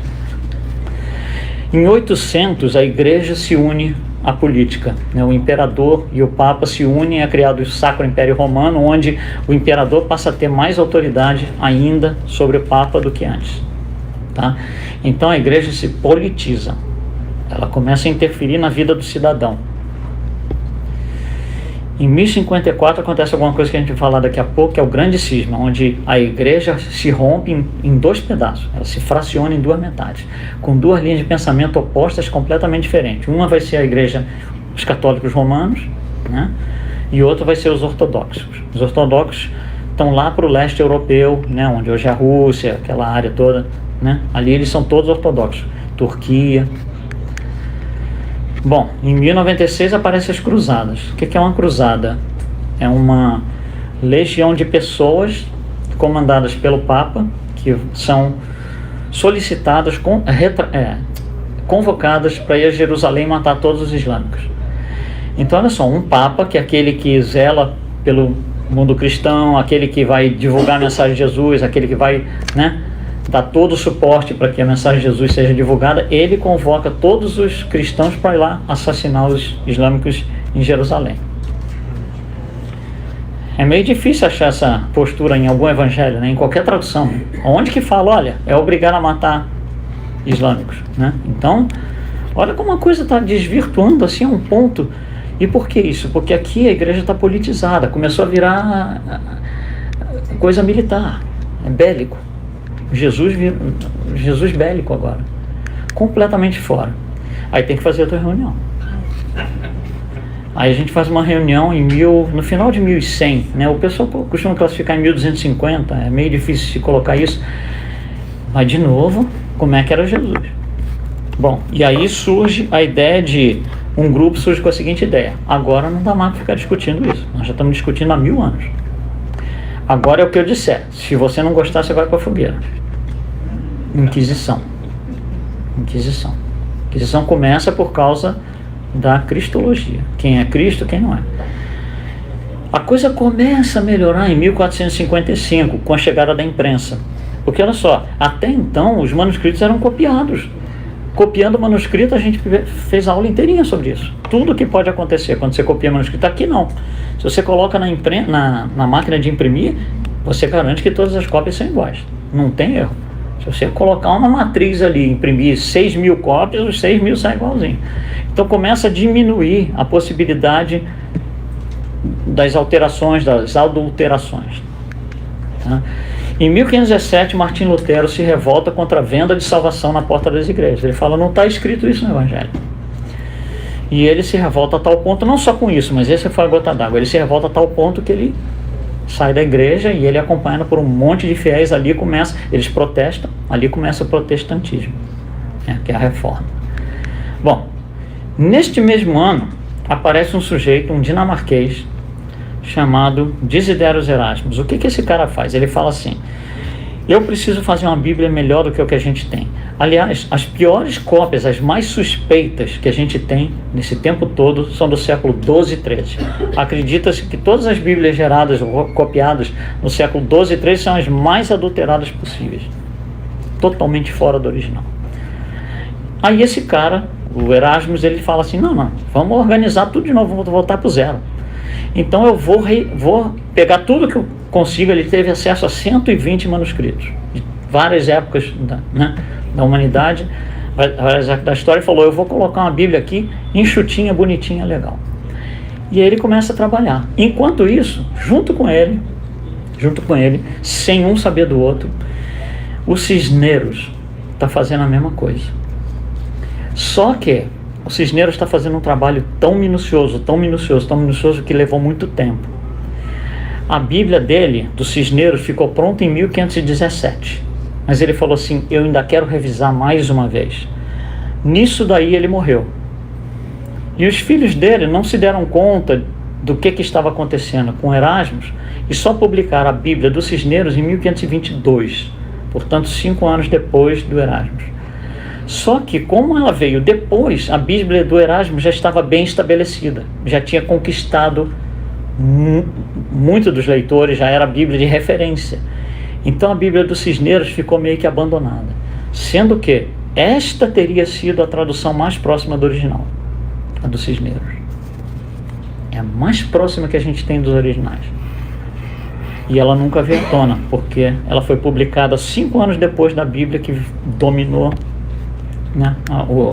Em 800, a igreja se une à política, né? O imperador e o papa se unem, é criado o Sacro Império Romano, onde o imperador passa a ter mais autoridade ainda sobre o papa do que antes. Tá? Então a igreja se politiza, ela começa a interferir na vida do cidadão. Em 1054 acontece alguma coisa que a gente vai falar daqui a pouco, que é o grande cisma, onde a igreja se rompe em dois pedaços, ela se fraciona em duas metades, com duas linhas de pensamento opostas completamente diferentes. Uma vai ser a igreja, os católicos romanos, né? E outra vai ser os ortodoxos. Os ortodoxos estão lá para o leste europeu, né? Onde hoje é a Rússia, aquela área toda, né? Ali eles são todos ortodoxos. Turquia. Bom, em 1096 aparecem as cruzadas. O que é uma cruzada? É uma legião de pessoas comandadas pelo Papa, que são solicitadas, convocadas para ir a Jerusalém e matar todos os islâmicos. Então, olha só, um Papa, que é aquele que zela pelo mundo cristão, aquele que vai divulgar a mensagem de Jesus, aquele que vai, né, dar todo o suporte para que a mensagem de Jesus seja divulgada, ele convoca todos os cristãos para ir lá assassinar os islâmicos em Jerusalém. É meio difícil achar essa postura em algum evangelho, né, em qualquer tradução. Onde que fala, olha, é obrigado a matar islâmicos, né? Então, olha como a coisa está desvirtuando assim a um ponto. E por que isso? Porque aqui a igreja está politizada, começou a virar coisa militar, é bélico. Jesus bélico agora, completamente fora. Aí tem que fazer outra reunião. Aí a gente faz uma reunião no final de 1100, né? O pessoal costuma classificar em 1250, é meio difícil de colocar isso. Mas de novo, como é que era Jesus? Bom, e aí surge a ideia de um grupo surge com a seguinte ideia: agora não dá mais para ficar discutindo isso, nós já estamos discutindo há 1000 anos. Agora é o que eu disser, se você não gostar, você vai para a fogueira. Inquisição. Inquisição começa por causa da cristologia, quem é Cristo, quem não é. A coisa começa a melhorar em 1455, com a chegada da imprensa, porque olha só, até então os manuscritos eram copiados. Copiando o manuscrito, a gente fez a aula inteirinha sobre isso. Tudo que pode acontecer quando você copia manuscrito. Aqui não. Se você coloca na máquina de imprimir, você garante que todas as cópias são iguais. Não tem erro. Se você colocar uma matriz ali, imprimir 6.000 cópias, os 6.000 saem igualzinho. Então começa a diminuir a possibilidade das alterações, das adulterações. Tá? Em 1517, Martim Lutero se revolta contra a venda de salvação na porta das igrejas. Ele fala, não está escrito isso no Evangelho. E ele se revolta a tal ponto, não só com isso, mas esse foi a gota d'água. Ele se revolta a tal ponto que ele sai da igreja e ele é acompanhado por um monte de fiéis. Eles protestam, ali começa o protestantismo, que é a reforma. Bom, neste mesmo ano, aparece um sujeito, um dinamarquês, chamado Desiderius Erasmus. O que esse cara faz? Ele fala assim, eu preciso fazer uma Bíblia melhor do que o que a gente tem. Aliás, as piores cópias, as mais suspeitas que a gente tem nesse tempo todo são do século 12 e 13. Acredita-se que todas as Bíblias geradas ou copiadas no século 12 e 13 são as mais adulteradas possíveis, totalmente fora do original. Aí esse cara, o Erasmus, ele fala assim, não, vamos organizar tudo de novo, vamos voltar para o zero. Então eu vou pegar tudo que eu consigo. Ele teve acesso a 120 manuscritos de várias épocas da humanidade, várias épocas da história, e falou, eu vou colocar uma Bíblia aqui enxutinha, bonitinha, legal. E aí ele começa a trabalhar. Enquanto isso, junto com ele, sem um saber do outro, o Cisneros está fazendo a mesma coisa. Só que o Cisneros está fazendo um trabalho tão minucioso, que levou muito tempo. A Bíblia dele, do Cisneros, ficou pronta em 1517. Mas ele falou assim, eu ainda quero revisar mais uma vez. Nisso daí ele morreu. E os filhos dele não se deram conta do que estava acontecendo com Erasmus e só publicaram a Bíblia do Cisneros em 1522. Portanto, 5 anos depois do Erasmus. Só que, como ela veio depois, a Bíblia do Erasmo já estava bem estabelecida, já tinha conquistado muito dos leitores, já era a Bíblia de referência. Então a Bíblia do Cisneros ficou meio que abandonada, sendo que esta teria sido a tradução mais próxima do original, a do Cisneros. É a mais próxima que a gente tem dos originais. E ela nunca veio à tona, porque ela foi publicada 5 anos depois da Bíblia que dominou, né,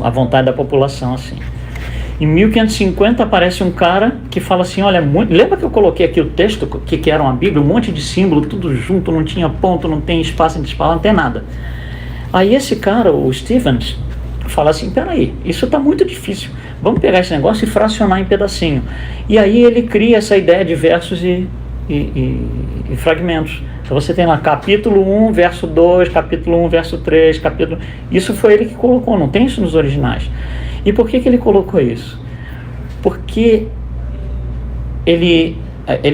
a vontade da população, assim. Em 1550 aparece um cara que fala assim, olha, lembra que eu coloquei aqui o texto, que era uma Bíblia, um monte de símbolo, tudo junto, não tinha ponto, não tem espaço entre espaço, não tem nada. Aí esse cara, o Stevens, fala assim, peraí, isso está muito difícil, vamos pegar esse negócio e fracionar em pedacinho. E aí ele cria essa ideia de versos e fragmentos. Então você tem lá capítulo 1, verso 2, capítulo 1, verso 3, capítulo... Isso foi ele que colocou, não tem isso nos originais. E por que ele colocou isso? Porque ele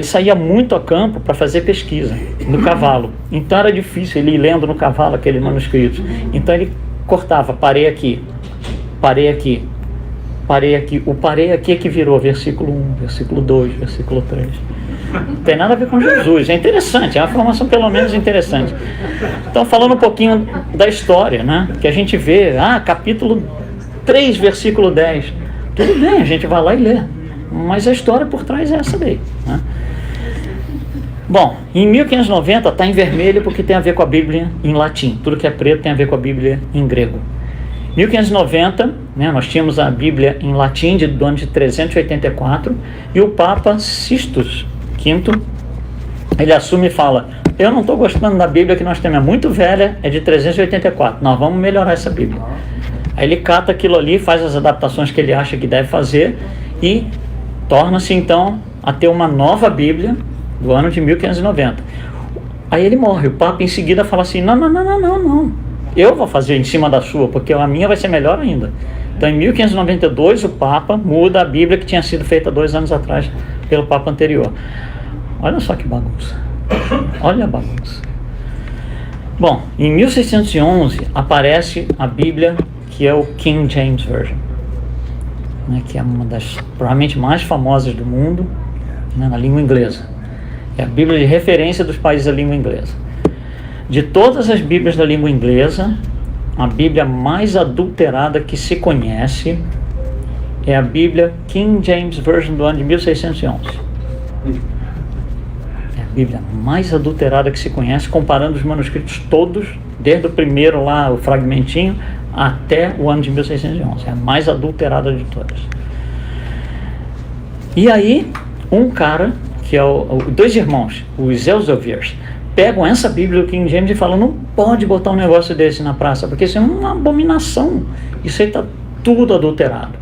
saía muito a campo para fazer pesquisa no cavalo. Então era difícil ele ir lendo no cavalo aqueles manuscritos. Então ele cortava, parei aqui, parei aqui, parei aqui. O parei aqui é que virou versículo 1, versículo 2, versículo 3. Não tem nada a ver com Jesus. É interessante, é uma informação pelo menos interessante. Então, falando um pouquinho da história, né? Que a gente vê, capítulo 3, versículo 10. Tudo bem, a gente vai lá e lê. Mas a história por trás é essa daí, né? Bom, em 1590 está em vermelho porque tem a ver com a Bíblia em latim. Tudo que é preto tem a ver com a Bíblia em grego. 1590, né, nós tínhamos a Bíblia em latim do ano de 384 e o Papa Sixtus V, ele assume e fala, eu não estou gostando da Bíblia que nós temos, é muito velha, é de 384, nós vamos melhorar essa Bíblia. Aí ele cata aquilo ali, faz as adaptações que ele acha que deve fazer e torna-se então a ter uma nova Bíblia do ano de 1590. Aí ele morre, o Papa em seguida fala assim, não, eu vou fazer em cima da sua, porque a minha vai ser melhor ainda. Então em 1592 o Papa muda a Bíblia que tinha sido feita 2 anos atrás pelo Papa anterior. Olha só que bagunça. Olha a bagunça. Bom, em 1611 aparece a Bíblia que é o King James Version, né, que é uma das provavelmente mais famosas do mundo, né, na língua inglesa. É a Bíblia de referência dos países da língua inglesa. De todas as Bíblias da língua inglesa, a Bíblia mais adulterada que se conhece é a Bíblia King James Version do ano de 1611. É a Bíblia mais adulterada que se conhece, comparando os manuscritos todos, desde o primeiro lá, o fragmentinho, até o ano de 1611. É a mais adulterada de todas. E aí, um cara, que é dois irmãos, os Elseviers, pegam essa Bíblia do King James e falam, não pode botar um negócio desse na praça, porque isso é uma abominação, isso aí está tudo adulterado.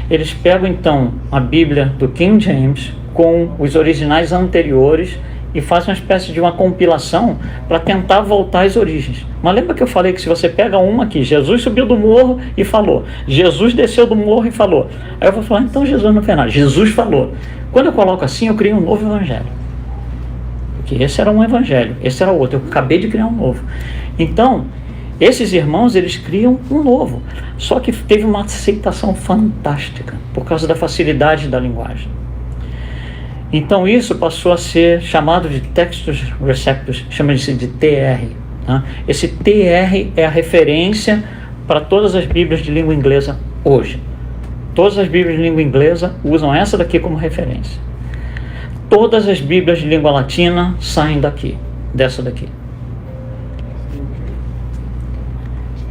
Eles pegam então a Bíblia do King James com os originais anteriores e fazem uma espécie de uma compilação para tentar voltar às origens. Mas lembra que eu falei que se você pega uma aqui, Jesus subiu do morro e falou, Jesus desceu do morro e falou, aí eu vou falar, então Jesus não fez nada, Jesus falou. Quando eu coloco assim, eu crio um novo evangelho. Porque esse era um evangelho, esse era outro, eu acabei de criar um novo. Então, esses irmãos, eles criam um novo. Só que teve uma aceitação fantástica, por causa da facilidade da linguagem. Então isso passou a ser chamado de Textus Receptus, chama-se de TR. Tá? Esse TR é a referência para todas as Bíblias de língua inglesa hoje. Todas as Bíblias de língua inglesa usam essa daqui como referência. Todas as Bíblias de língua latina saem daqui, dessa daqui.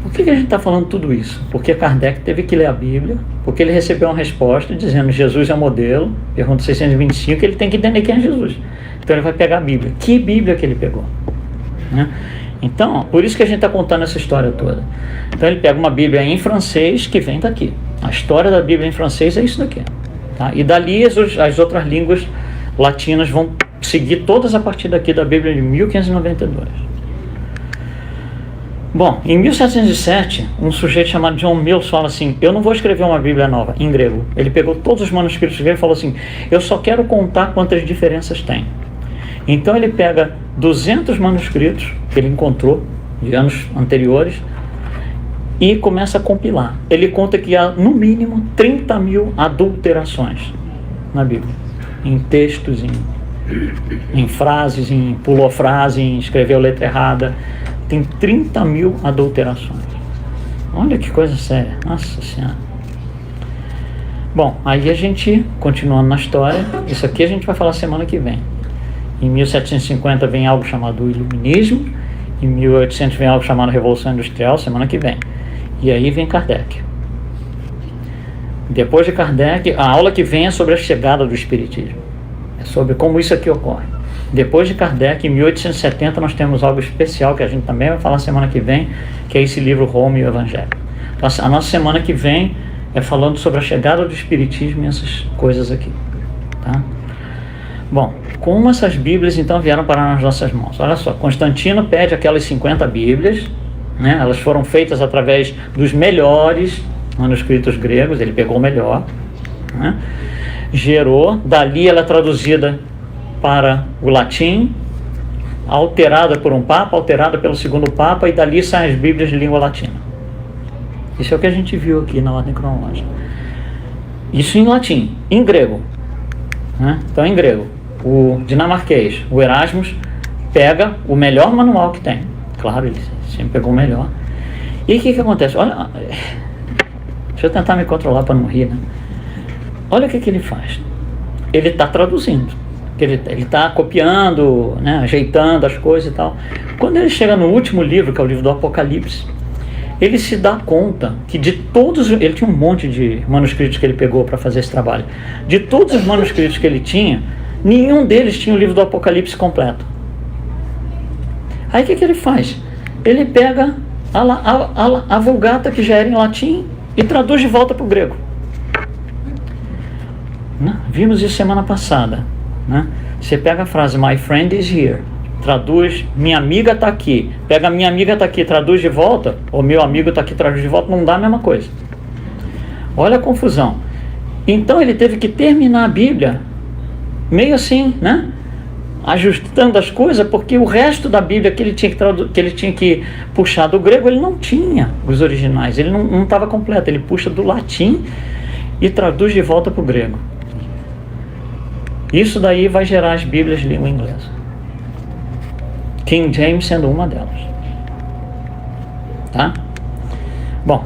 Por que a gente está falando tudo isso? Porque Kardec teve que ler a Bíblia, porque ele recebeu uma resposta dizendo Jesus é o modelo, pergunta 625, ele tem que entender quem é Jesus. Então ele vai pegar a Bíblia. Que Bíblia que ele pegou? Né? Então, por isso que a gente está contando essa história toda. Então ele pega uma Bíblia em francês que vem daqui. A história da Bíblia em francês é isso daqui. Tá? E dali as outras línguas latinas vão seguir todas a partir daqui da Bíblia de 1592. Bom, em 1707, um sujeito chamado John Mills fala assim, eu não vou escrever uma Bíblia nova, em grego. Ele pegou todos os manuscritos gregos e falou assim, eu só quero contar quantas diferenças tem. Então ele pega 200 manuscritos que ele encontrou de anos anteriores e começa a compilar. Ele conta que há, no mínimo, 30 mil adulterações na Bíblia. Em textos, em frases, em pulou frase, em escreveu letra errada. Tem 30 mil adulterações. Olha que coisa séria. Nossa Senhora. Bom, aí a gente, continuando na história, isso aqui a gente vai falar semana que vem. Em 1750 vem algo chamado Iluminismo. Em 1800 vem algo chamado Revolução Industrial, semana que vem. E aí vem Kardec. Depois de Kardec, a aula que vem é sobre a chegada do Espiritismo. É sobre como isso aqui ocorre. Depois de Kardec, em 1870, nós temos algo especial que a gente também vai falar semana que vem, que é esse livro Roma e o Evangelho. Então, a nossa semana que vem é falando sobre a chegada do Espiritismo e essas coisas aqui. Tá? Bom, como essas Bíblias então vieram parar nas nossas mãos? Olha só, Constantino pede aquelas 50 Bíblias, né? Elas foram feitas através dos melhores manuscritos gregos, ele pegou o melhor, né? Gerou, dali ela é traduzida para o latim, alterada por um papa, alterada pelo segundo papa, e dali saem as Bíblias de língua latina. Isso é o que a gente viu aqui na ordem cronológica. Isso em latim, em grego, né? Então em grego, o dinamarquês, o Erasmus, pega o melhor manual que tem, claro, ele sempre pegou o melhor. E o que acontece? Olha, deixa eu tentar me controlar para não rir, né? Olha o que ele faz. Ele está traduzindo, ele está copiando, né, ajeitando as coisas e tal. Quando ele chega no último livro, que é o livro do Apocalipse, ele se dá conta que de todos... Ele tinha um monte de manuscritos que ele pegou para fazer esse trabalho. De todos os manuscritos que ele tinha, nenhum deles tinha o livro do Apocalipse completo. Aí o que ele faz? Ele pega a Vulgata, que já era em latim, e traduz de volta para o grego. Né? Vimos isso semana passada. Né? Você pega a frase My friend is here, traduz minha amiga está aqui, pega minha amiga está aqui, traduz de volta, ou meu amigo está aqui, traduz de volta, não dá a mesma coisa. Olha a confusão. Então ele teve que terminar a Bíblia meio assim, né? Ajustando as coisas, porque o resto da Bíblia que ele tinha que puxar do grego, ele não tinha os originais, ele não estava completo, ele puxa do latim e traduz de volta para o grego. Isso daí vai gerar as Bíblias de língua inglesa. King James sendo uma delas. Tá? Bom,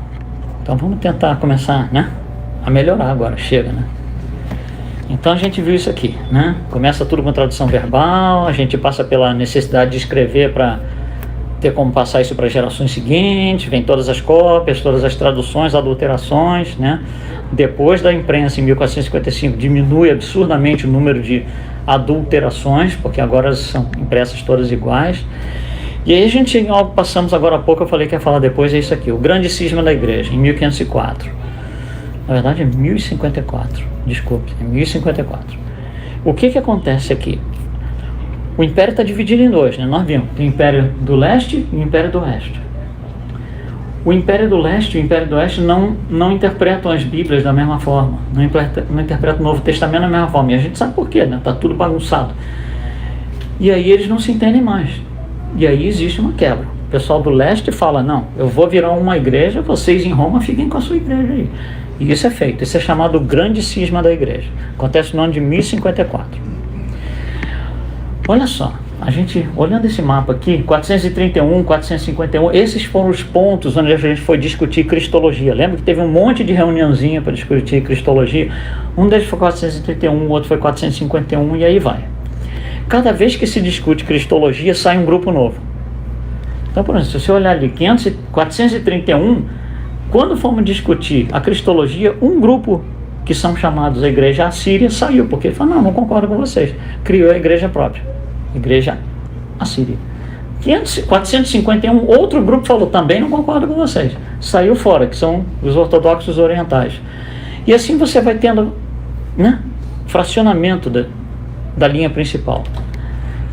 então vamos tentar começar, né, a melhorar agora. Chega, né? Então a gente viu isso aqui, né? Começa tudo com tradução verbal, a gente passa pela necessidade de escrever para ter como passar isso para gerações seguintes, vem todas as cópias, todas as traduções, adulterações, né? Depois da imprensa, em 1455, diminui absurdamente o número de adulterações, porque agora são impressas todas iguais. E aí a gente, passamos agora há pouco, eu falei que ia falar depois, é isso aqui, o grande cisma da igreja, em 1504. Na verdade é 1054, desculpe, é 1054. O que acontece aqui? O império está dividido em dois, né? Nós vimos, tem o Império do Leste e o Império do Oeste. O Império do Leste e o Império do Oeste não interpretam as Bíblias da mesma forma, não interpretam o Novo Testamento da mesma forma, e a gente sabe por quê, né? Está tudo bagunçado. E aí eles não se entendem mais, e aí existe uma quebra. O pessoal do Leste fala, não, eu vou virar uma igreja, vocês em Roma fiquem com a sua igreja aí. E isso é feito, isso é chamado o grande cisma da igreja, acontece no ano de 1054. Olha só, a gente, olhando esse mapa aqui, 431, 451, esses foram os pontos onde a gente foi discutir cristologia. Lembra que teve um monte de reuniãozinha para discutir cristologia? Um deles foi 431, o outro foi 451 e aí vai. Cada vez que se discute cristologia, sai um grupo novo. Então, por exemplo, se você olhar ali, 431, quando fomos discutir a cristologia, um grupo que são chamados a igreja assíria saiu, porque ele falou, não concordo com vocês. Criou a igreja própria, igreja assíria. 451, outro grupo falou, também não concordo com vocês. Saiu fora, que são os ortodoxos orientais. E assim você vai tendo, né, fracionamento da linha principal.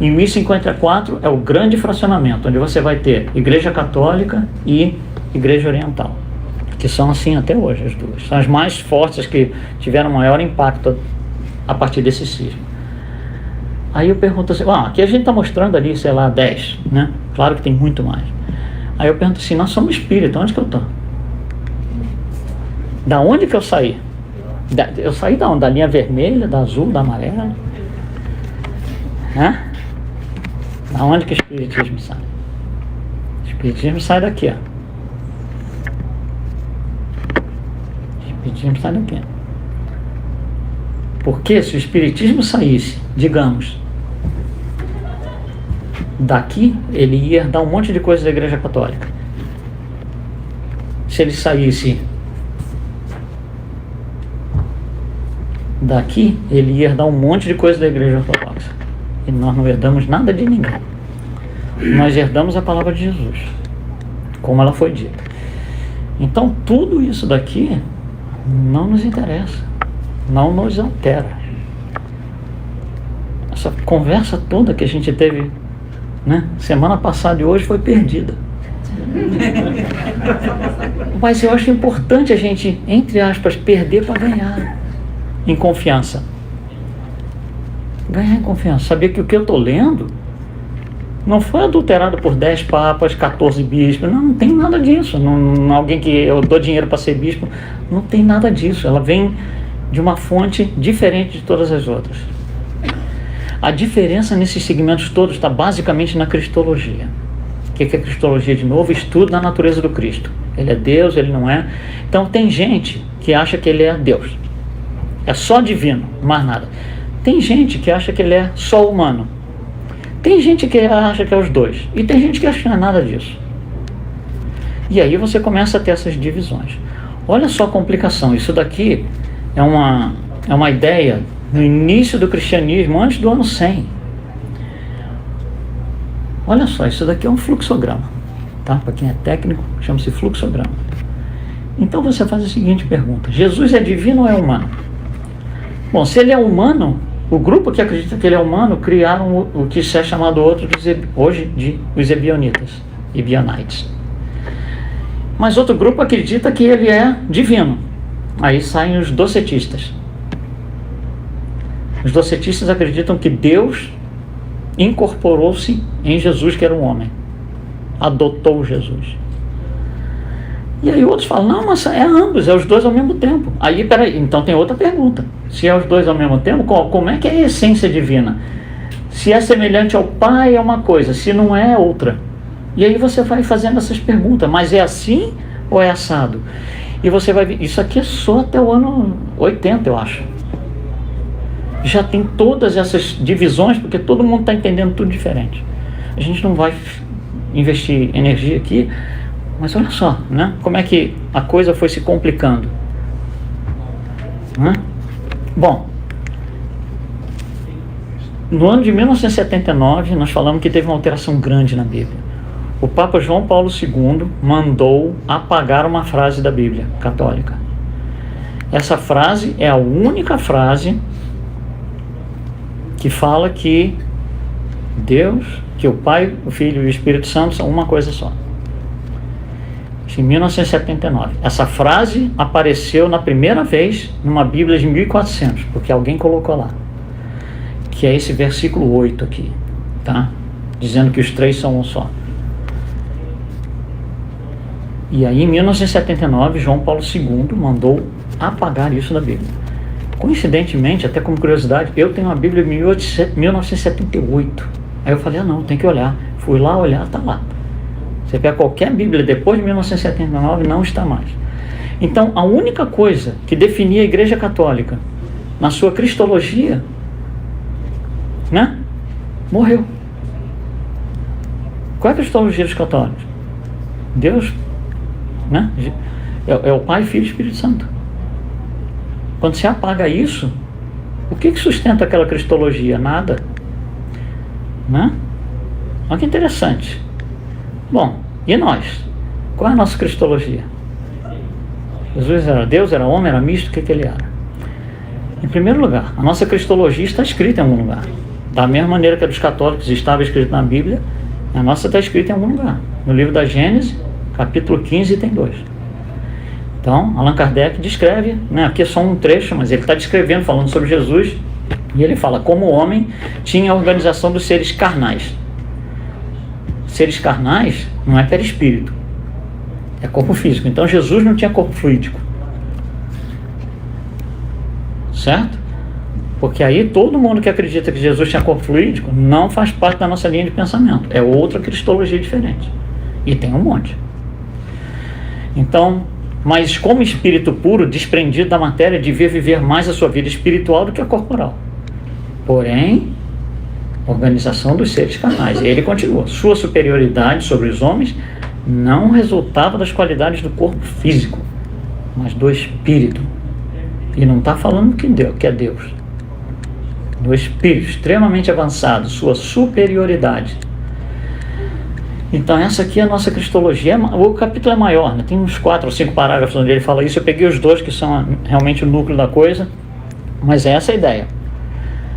Em 1054 é o grande fracionamento, onde você vai ter igreja católica e igreja oriental, que são assim até hoje as duas. São as mais fortes, que tiveram maior impacto a partir desse cisma. Aí eu pergunto assim, aqui a gente está mostrando ali, sei lá, 10, né? Claro que tem muito mais. Aí eu pergunto assim, nós somos espíritos, onde que eu estou? Da onde que eu saí? Eu saí da onde? Da linha vermelha, da azul, da amarela? Hã? Da onde que o espiritismo sai? O espiritismo sai daqui, ó. O espiritismo sai daqui. Porque se o espiritismo saísse, digamos, daqui, ele ia dar um monte de coisa da igreja católica. Se ele saísse daqui, ele ia herdar um monte de coisa da igreja ortodoxa. E nós não herdamos nada de ninguém. Nós herdamos a palavra de Jesus, como ela foi dita. Então, tudo isso daqui não nos interessa, não nos altera. Essa conversa toda que a gente teve, né, semana passada e hoje foi perdida. Mas eu acho importante a gente, entre aspas, perder para ganhar em confiança. Ganhar em confiança. Saber que o que eu estou lendo não foi adulterado por 10 papas, 14 bispos. Não tem nada disso. Não, alguém que eu dou dinheiro para ser bispo. Não tem nada disso. Ela vem de uma fonte diferente de todas as outras. A diferença nesses segmentos todos está basicamente na cristologia. O que é cristologia de novo? Estudo da natureza do Cristo. Ele é Deus, ele não é. Então tem gente que acha que ele é Deus. É só divino, mais nada. Tem gente que acha que ele é só humano. Tem gente que acha que é os dois. E tem gente que acha que não é nada disso. E aí você começa a ter essas divisões. Olha só a complicação. Isso daqui é uma ideia no início do cristianismo, antes do ano 100. Olha só, isso daqui é um fluxograma. Tá? Para quem é técnico, chama-se fluxograma. Então você faz a seguinte pergunta: Jesus é divino ou é humano? Bom, se ele é humano, o grupo que acredita que ele é humano criaram o que é chamado hoje de os ebionitas, ebionites. Mas outro grupo acredita que ele é divino. Aí saem os docetistas. Os docetistas acreditam que Deus incorporou-se em Jesus, que era um homem. Adotou Jesus. E aí outros falam, não, mas é ambos, é os dois ao mesmo tempo. Aí, peraí, então tem outra pergunta. Se é os dois ao mesmo tempo, como é que é a essência divina? Se é semelhante ao Pai, é uma coisa, se não é, é outra. E aí você vai fazendo essas perguntas, mas é assim ou é assado? E você vai ver, isso aqui é só até o ano 80, eu acho. Já tem todas essas divisões, porque todo mundo está entendendo tudo diferente. A gente não vai investir energia aqui, mas olha só, né? Como é que a coisa foi se complicando. Né? Bom, no ano de 1979, nós falamos que teve uma alteração grande na Bíblia. O Papa João Paulo II mandou apagar uma frase da Bíblia católica. Essa frase é a única frase que fala que Deus, que o Pai, o Filho e o Espírito Santo são uma coisa só. Em 1979. Essa frase apareceu na primeira vez numa Bíblia de 1400, porque alguém colocou lá. Que é esse versículo 8 aqui, tá? Dizendo que os três são um só. E aí, em 1979, João Paulo II mandou apagar isso da Bíblia. Coincidentemente, até como curiosidade, eu tenho uma Bíblia de 1978. Aí eu falei, não, tem que olhar. Fui lá olhar, tá lá. Você pega qualquer Bíblia depois de 1979, não está mais. Então, a única coisa que definia a Igreja Católica na sua cristologia, né, morreu. Qual é a cristologia dos católicos? Deus, né, é o Pai, Filho e Espírito Santo. Quando se apaga isso, o que sustenta aquela cristologia? Nada. Né? Olha que interessante. Bom, e nós? Qual é a nossa cristologia? Jesus era Deus, era homem, era misto, o que ele era? Em primeiro lugar, a nossa cristologia está escrita em algum lugar. Da mesma maneira que a dos católicos estava escrita na Bíblia, a nossa está escrita em algum lugar. No livro da Gênesis, capítulo 15, item 2. Então, Allan Kardec descreve, né, aqui é só um trecho, mas ele está descrevendo, falando sobre Jesus, e ele fala, como o homem tinha a organização dos seres carnais. Seres carnais não é perispírito, é corpo físico. Então Jesus não tinha corpo fluídico, certo? Porque aí todo mundo que acredita que Jesus tinha corpo fluídico não faz parte da nossa linha de pensamento, é outra cristologia diferente, e tem um monte. Então, mas como espírito puro, desprendido da matéria, devia viver mais a sua vida espiritual do que a corporal. Porém, organização dos seres carnais. E ele continua. Sua superioridade sobre os homens não resultava das qualidades do corpo físico, mas do espírito. E não está falando que é Deus. Do espírito extremamente avançado, sua superioridade. Então essa aqui é a nossa cristologia. O capítulo é maior, né? Tem uns 4 ou 5 parágrafos onde ele fala isso. Eu peguei os 2 que são realmente o núcleo da coisa, mas é essa a ideia.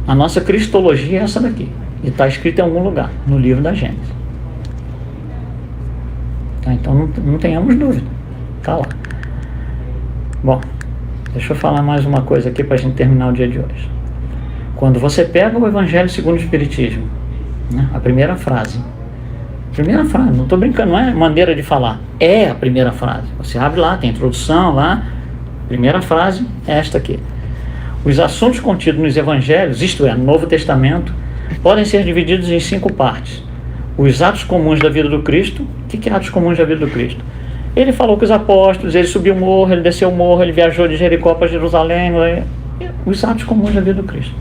A nossa cristologia é essa daqui, e está escrito em algum lugar no livro da Gênesis. Tá? Então não tenhamos dúvida, está lá. Bom, deixa eu falar mais uma coisa aqui para a gente terminar o dia de hoje. Quando você pega o Evangelho segundo o Espiritismo, né, a primeira frase, não estou brincando, não é maneira de falar, é a primeira frase. Você abre lá, tem introdução lá, primeira frase é esta aqui. Os assuntos contidos nos Evangelhos, isto é, no Novo Testamento, podem ser divididos em 5 partes. Os atos comuns da vida do Cristo. O que é atos comuns da vida do Cristo? Ele falou com os apóstolos, ele subiu o morro, ele desceu o morro, ele viajou de Jericó para Jerusalém. Os atos comuns da vida do Cristo.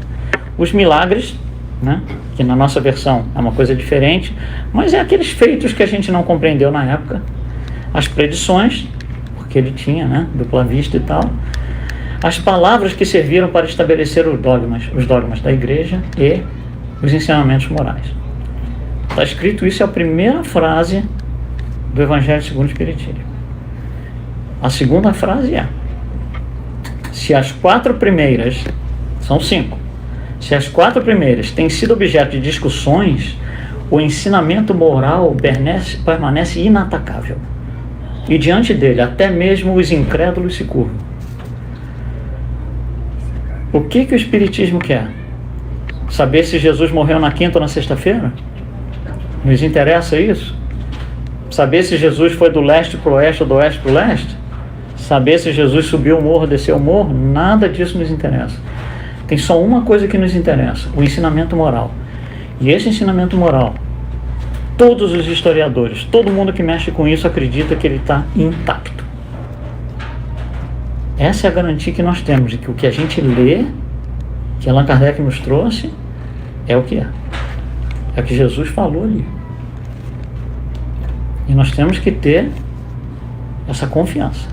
Os milagres, né, que na nossa versão é uma coisa diferente, mas é aqueles feitos que a gente não compreendeu na época. As predições, porque ele tinha, né, dupla vista e tal. As palavras que serviram para estabelecer os dogmas da igreja e os ensinamentos morais. Está escrito isso, é a primeira frase do Evangelho segundo o Espiritismo. A segunda frase é: se as 4 primeiras, são 5, se as 4 primeiras têm sido objeto de discussões, o ensinamento moral permanece inatacável. E diante dele, até mesmo os incrédulos se curvam. O que o Espiritismo quer? Saber se Jesus morreu na quinta ou na sexta-feira? Nos interessa isso? Saber se Jesus foi do leste para o oeste ou do oeste para o leste? Saber se Jesus subiu o morro, desceu o morro? Nada disso nos interessa. Tem só uma coisa que nos interessa: o ensinamento moral. E esse ensinamento moral, todos os historiadores, todo mundo que mexe com isso acredita que ele está intacto. Essa é a garantia que nós temos de que o que a gente lê, que Allan Kardec nos trouxe, é o que é. É o que Jesus falou ali. E nós temos que ter essa confiança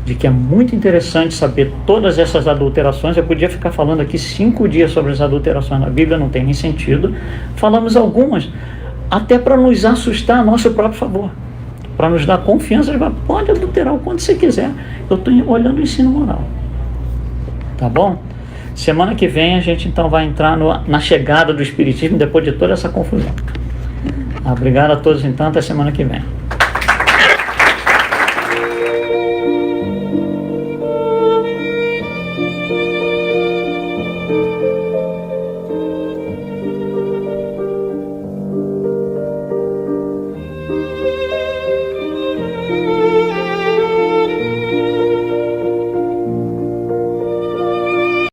de que é muito interessante saber todas essas adulterações. Eu podia ficar falando aqui 5 dias sobre as adulterações na Bíblia, não tem nem sentido. Falamos algumas, até para nos assustar a nosso próprio favor, para nos dar confiança de pode adulterar o quanto você quiser. Eu estou olhando o ensino moral. Tá bom? Semana que vem a gente então vai entrar na chegada do Espiritismo depois de toda essa confusão. Obrigado a todos então, até semana que vem.